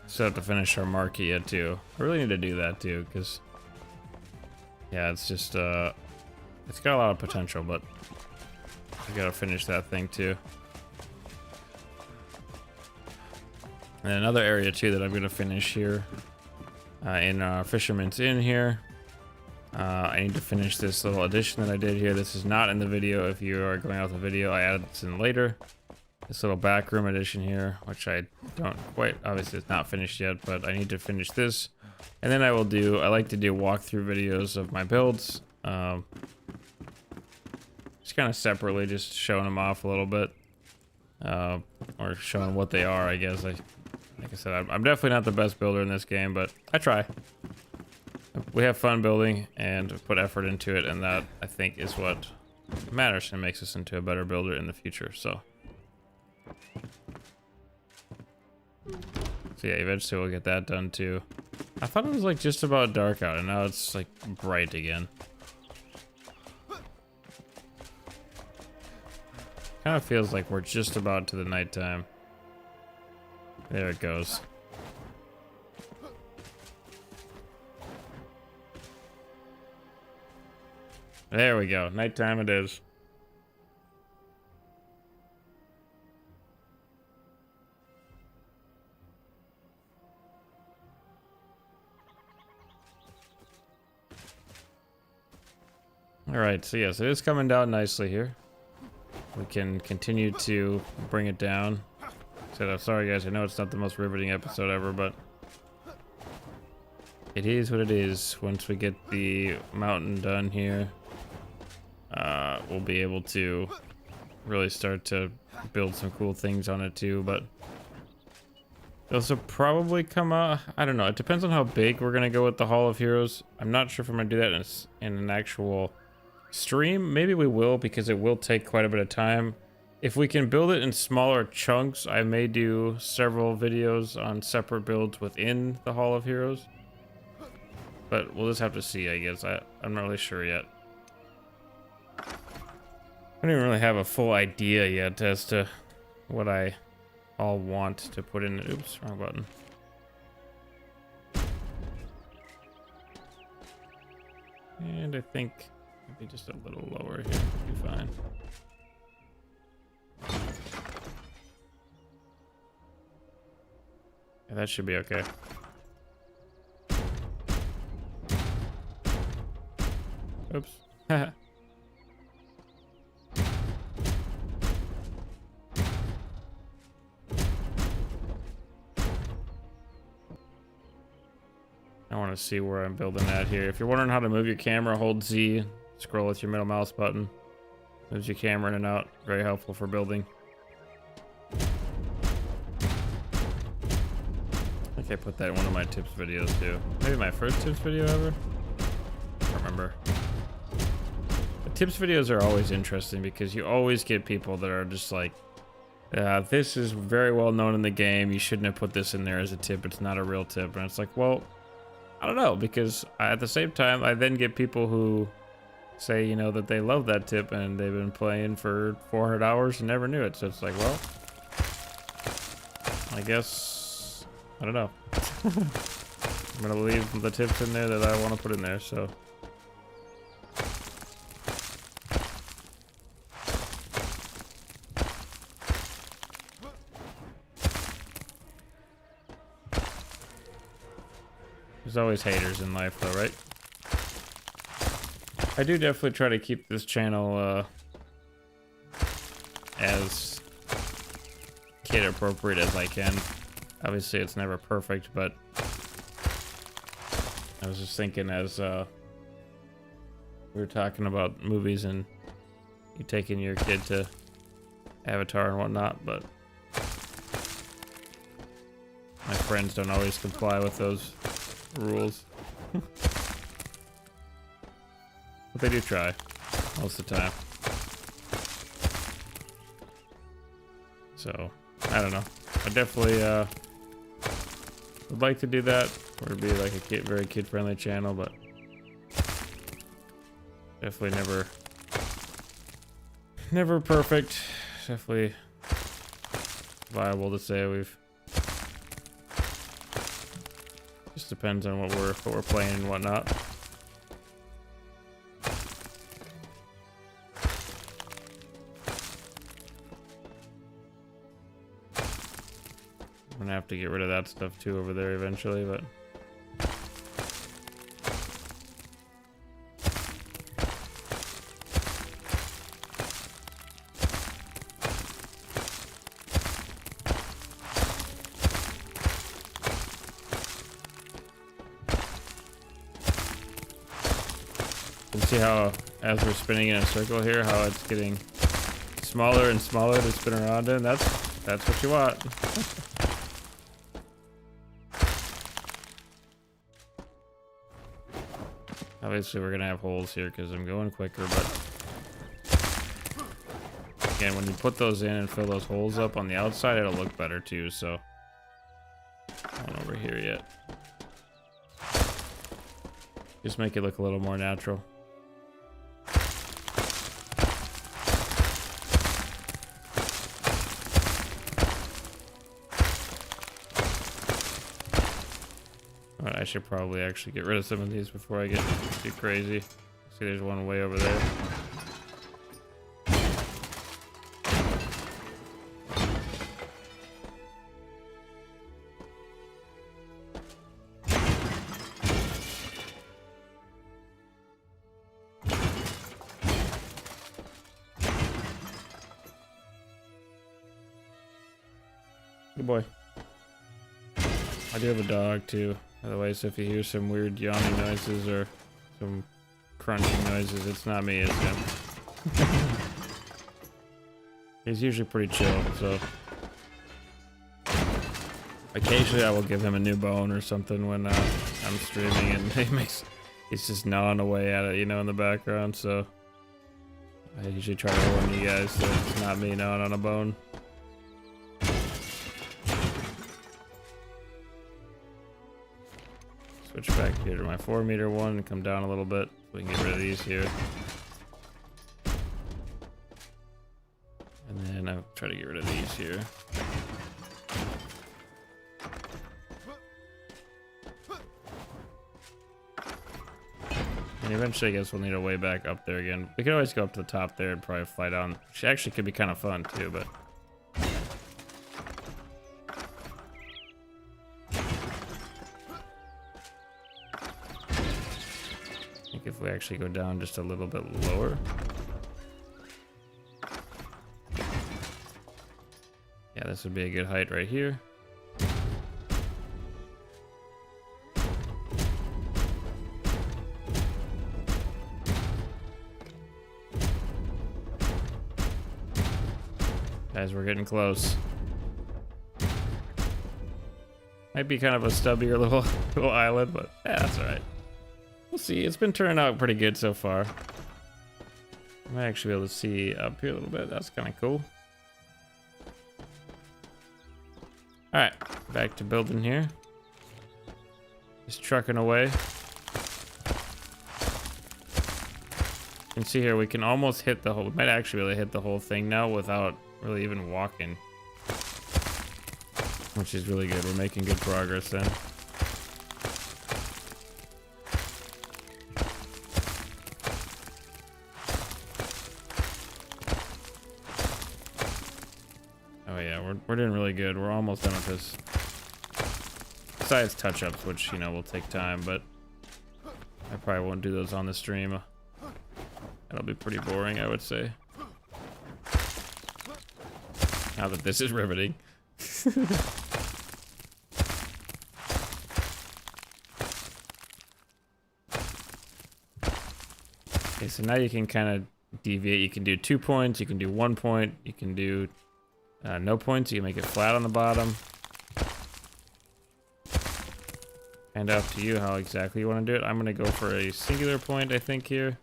Still have to finish our market yet too. I really need to do that too, because yeah, it's just it's got a lot of potential, but I gotta finish that thing too. And another area too that I'm gonna finish here in Fisherman's Inn here. I need to finish this little addition that I did here. This is not in the video. If you are going out the video, I added this in later. This little back room addition here, which I don't quite, obviously it's not finished yet, but I need to finish this. And then I will do, I like to do walkthrough videos of my builds. Just kind of separately, just showing them off a little bit. Or showing what they are, I guess. Like I said, I'm definitely not the best builder in this game, but I try. We have fun building and put effort into it, and that, I think, is what matters and makes us into a better builder in the future, so. So yeah, eventually we'll get that done too. I thought it was like just about dark out, and now it's like bright again. Kind of feels like we're just about to the nighttime. There it goes. There we go. Nighttime it is. Alright, so yes, it is coming down nicely here. We can continue to bring it down. So I'm sorry guys, I know it's not the most riveting episode ever, but it is what it is. Once we get the mountain done here, we'll be able to really start to build some cool things on it too, but those will probably come out, I don't know, it depends on how big we're gonna go with the Hall of Heroes. I'm not sure if I'm gonna do that in an actual stream. Maybe we will, because it will take quite a bit of time. If we can build it in smaller chunks, I may do several videos on separate builds within the Hall of Heroes, but we'll just have to see, I guess. I'm not really sure yet. I don't even really have a full idea yet as to what I all want to put in. Oops, wrong button. And I think maybe just a little lower here would be fine. Yeah, that should be okay. Oops. I want to see where I'm building at here. If you're wondering how to move your camera, hold Z, scroll with your middle mouse button. Moves your camera in and out. Very helpful for building. I think I put that in one of my tips videos too. Maybe my first tips video ever? I don't remember. The tips videos are always interesting because you always get people that are just like, this is very well known in the game. You shouldn't have put this in there as a tip. It's not a real tip. And it's like, well, I don't know, because at the same time, I then get people who say, you know, that they love that tip and they've been playing for 400 hours and never knew it. So it's like, well, I guess, I don't know. I'm gonna leave the tips in there that I want to put in there, so. There's always haters in life though, right? I do definitely try to keep this channel as kid appropriate as I can. Obviously it's never perfect, but I was just thinking as we were talking about movies and you taking your kid to Avatar and whatnot, but my friends don't always comply with those rules. But they do try most of the time. So, I don't know. I definitely would like to do that, or be like a very kid-friendly channel, but definitely never perfect. Definitely viable to say we've. Just depends on what we're playing and whatnot. I'm gonna have to get rid of that stuff too over there eventually, but you can see how as we're spinning in a circle here, how it's getting smaller and smaller to spin around in. That's what you want. Obviously we're gonna have holes here because I'm going quicker, but again, when you put those in and fill those holes up on the outside, it'll look better too, so not over here yet. Just make it look a little more natural. I should probably actually get rid of some of these before I get too crazy. See, there's one way over there. Good boy. I do have a dog too. By the way, so if you hear some weird yawning noises or some crunching noises, it's not me, it's him. He's usually pretty chill, so occasionally I will give him a new bone or something when I'm streaming, and he's just gnawing away at it, you know, in the background. So I usually try to warn you guys that it's not me gnawing on a bone. Switch back here to my 4-meter one and come down a little bit. We can get rid of these here. And then I'll try to get rid of these here. And eventually I guess we'll need a way back up there again. We could always go up to the top there and probably fly down. Which actually could be kind of fun too, but if we actually go down just a little bit lower. Yeah, this would be a good height right here. Guys, we're getting close. Might be kind of a stubbier little island, but yeah, that's alright. We'll see. It's been turning out pretty good so far. I might actually be able to see up here a little bit. That's kind of cool. Alright, back to building here. Just trucking away. You can see here we can almost hit the whole, we might actually be able to hit the whole thing now without really even walking. Which is really good. We're making good progress then. We're doing really good. We're almost done with this. Besides touch-ups, which, you know, will take time, but I probably won't do those on the stream. That'll be pretty boring, I would say. Now that this is riveting. Okay, so now you can kind of deviate. You can do 2 points, you can do 1 point, you can do no points, you can make it flat on the bottom. And up to you how exactly you want to do it. I'm going to go for a singular point, I think, here.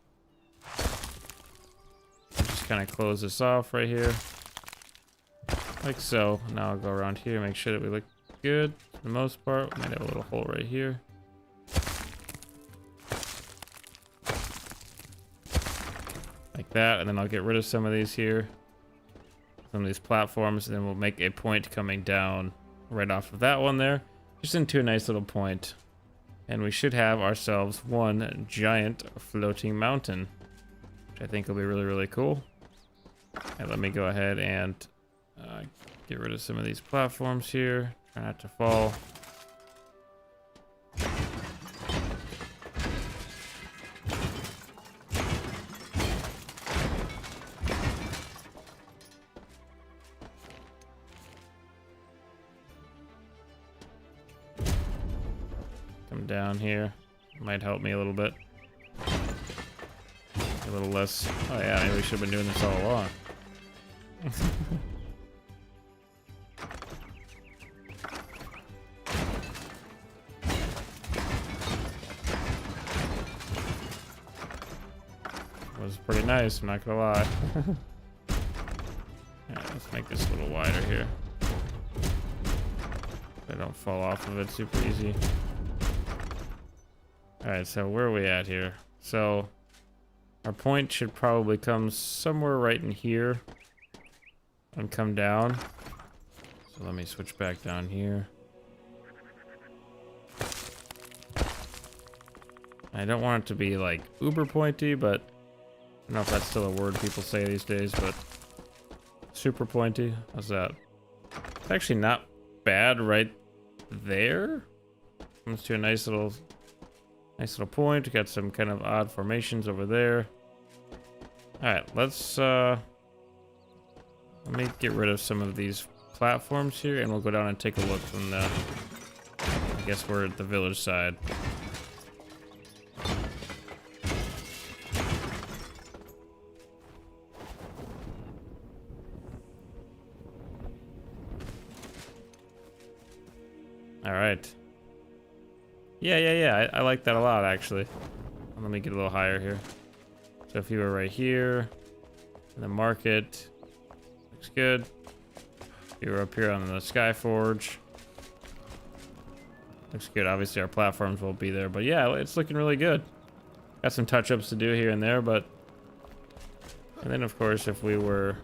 Just kind of close this off right here. Like so. Now I'll go around here, make sure that we look good for the most part. We might have a little hole right here. Like that, and then I'll get rid of some of these here. Some of these platforms, and then we'll make a point coming down right off of that one there. Just into a nice little point. And we should have ourselves one giant floating mountain, which I think will be really, really cool. And let me go ahead and get rid of some of these platforms here. Try not to fall. Come down here. Might help me a little bit. A little less. Oh yeah, maybe we should have been doing this all along. Was pretty nice, I'm not gonna lie. Yeah, let's make this a little wider here. So I don't fall off of it super easy. Alright, so where are we at here? So our point should probably come somewhere right in here and come down. So let me switch back down here. I don't want it to be like uber pointy, but I don't know if that's still a word people say these days, but super pointy. How's that? It's actually not bad right there. Comes to a nice little point. Got some kind of odd formations over there. All right, let's let me get rid of some of these platforms here, and we'll go down and take a look from the. I guess we're at the village side. All right. Yeah. I like that a lot, actually. Let me get a little higher here. So if you were right here, in the market, looks good. If you were up here on the Skyforge, looks good. Obviously, our platforms won't be there, but yeah, it's looking really good. Got some touch-ups to do here and there, but... And then, of course, if we were...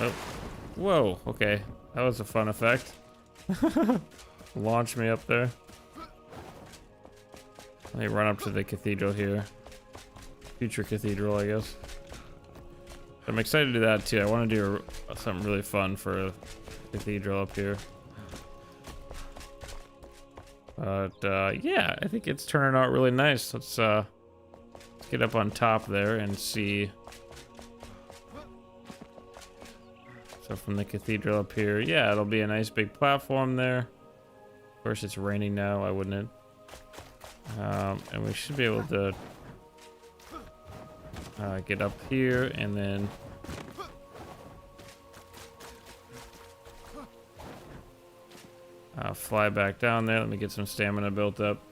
Oh. Whoa, okay. That was a fun effect. Launch me up there. Let me run up to the cathedral here. Future cathedral, I guess. I'm excited to do that too. I want to do something really fun for a cathedral up here. But yeah, I think it's turning out really nice. Let's get up on top there and see. So from the cathedral up here, yeah, it'll be a nice big platform there. Of course, it's raining now. Why wouldn't it? And we should be able to get up here and then fly back down there. Let me get some stamina built up.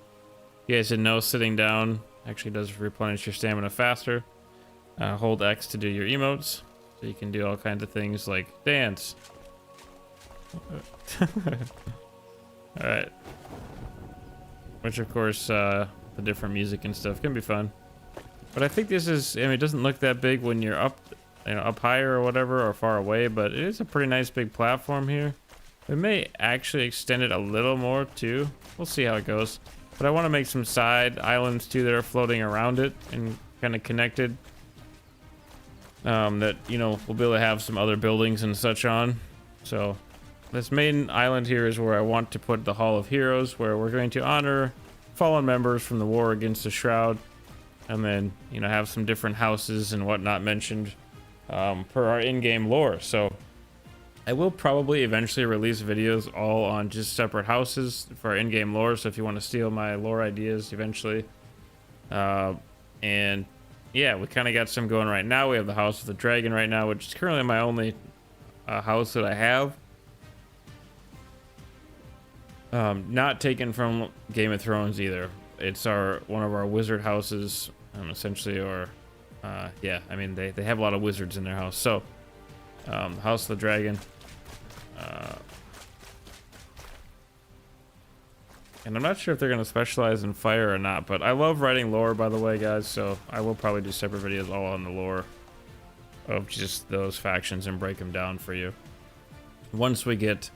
You guys didn't know sitting down actually does replenish your stamina faster. Hold X to do your emotes. So you can do all kinds of things like dance. Alright. Which of course, the different music and stuff can be fun. But I think this is, I mean, it doesn't look that big when you're up, you know, up higher or whatever, or far away, but it is a pretty nice big platform here. We may actually extend it a little more too. We'll see how it goes. But I want to make some side islands too that are floating around it and kind of connected. That, you know, we'll be able to have some other buildings and such on. So this main island here is where I want to put the Hall of Heroes, where we're going to honor fallen members from the war against the Shroud, and then, you know, have some different houses and whatnot mentioned per our in-game lore. So I will probably eventually release videos all on just separate houses for our in-game lore, so if you want to steal my lore ideas eventually. And yeah, we kind of got some going right now. We have the House of the Dragon right now, which is currently my only house that I have. Not taken from Game of Thrones either. It's one of our wizard houses, essentially, or yeah, I mean they have a lot of wizards in their house. So House of the Dragon, and I'm not sure if they're gonna specialize in fire or not, but I love writing lore, by the way, guys. So I will probably do separate videos all on the lore of just those factions and break them down for you once we get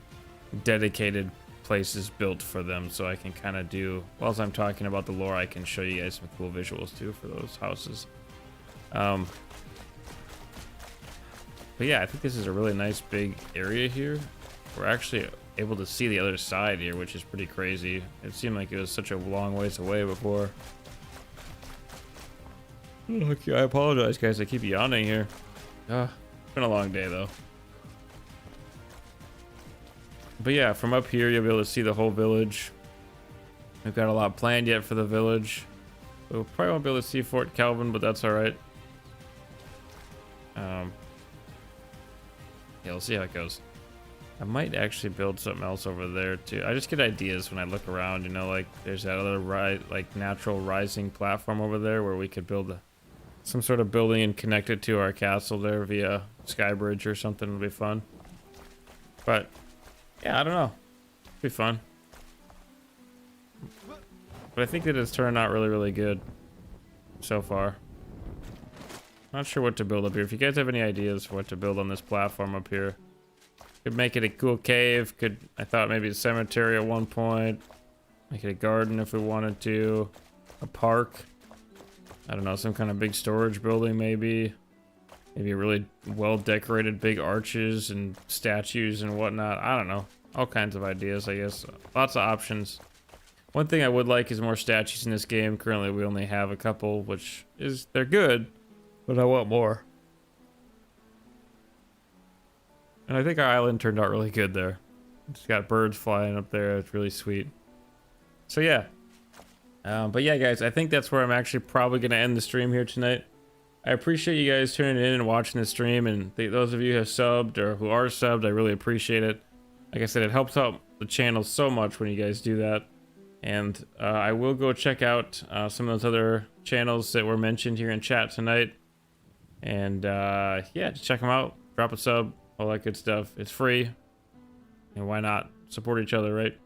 dedicated places built for them, so I can kind of do, whilst I'm talking about the lore, I can show you guys some cool visuals too for those houses. But yeah, I think this is a really nice big area here. We're actually able to see the other side here, which is pretty crazy. It seemed like it was such a long ways away before. Okay, I apologize, guys. I keep yawning here. It's been a long day though. But yeah, from up here, you'll be able to see the whole village. We've got a lot planned yet for the village. We'll probably won't be able to see Fort Calvin, but that's all right. Yeah, we'll see how it goes. I might actually build something else over there too. I just get ideas when I look around, you know, like there's that other natural rising platform over there where we could build some sort of building and connect it to our castle there via sky bridge or something. Would be fun. But yeah, I don't know. It'd be fun. But I think that it's turned out really, really good so far. Not sure what to build up here. If you guys have any ideas for what to build on this platform up here, could make it a cool cave. I thought maybe a cemetery at one point. Make it a garden if we wanted to. A park. I don't know, some kind of big storage building maybe. Maybe a really well decorated big arches and statues and whatnot. I don't know. All kinds of ideas, I guess. Lots of options. One thing I would like is more statues in this game. Currently we only have a couple, which is, they're good, but I want more. And I think our island turned out really good there. It's got birds flying up there. It's really sweet. So yeah. But yeah, guys, I think that's where I'm actually probably going to end the stream here tonight. I appreciate you guys tuning in and watching the stream, and those of you who have subbed or who are subbed, I really appreciate it. Like I said, it helps out the channel so much when you guys do that. And I will go check out some of those other channels that were mentioned here in chat tonight. And yeah, just check them out. Drop a sub, all that good stuff. It's free. And why not support each other, right?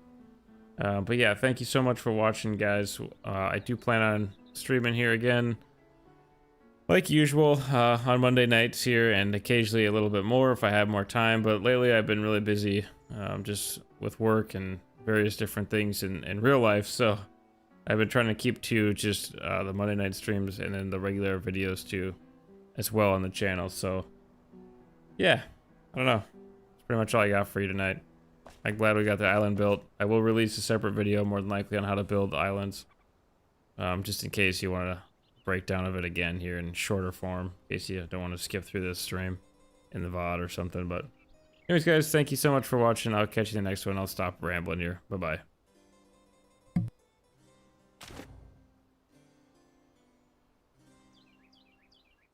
But yeah, thank you so much for watching, guys. I do plan on streaming here again, like usual, on Monday nights here, and occasionally a little bit more if I have more time. But lately I've been really busy, just with work and various different things in real life. So I've been trying to keep to just the Monday night streams and then the regular videos too, as well on the channel. So yeah, I don't know. That's pretty much all I got for you tonight. I'm glad we got the island built. I will release a separate video more than likely on how to build islands. Just in case you want a breakdown of it again here in shorter form. In case you don't want to skip through this stream in the VOD or something. But anyways, guys, thank you so much for watching. I'll catch you in the next one. I'll stop rambling here. Bye-bye.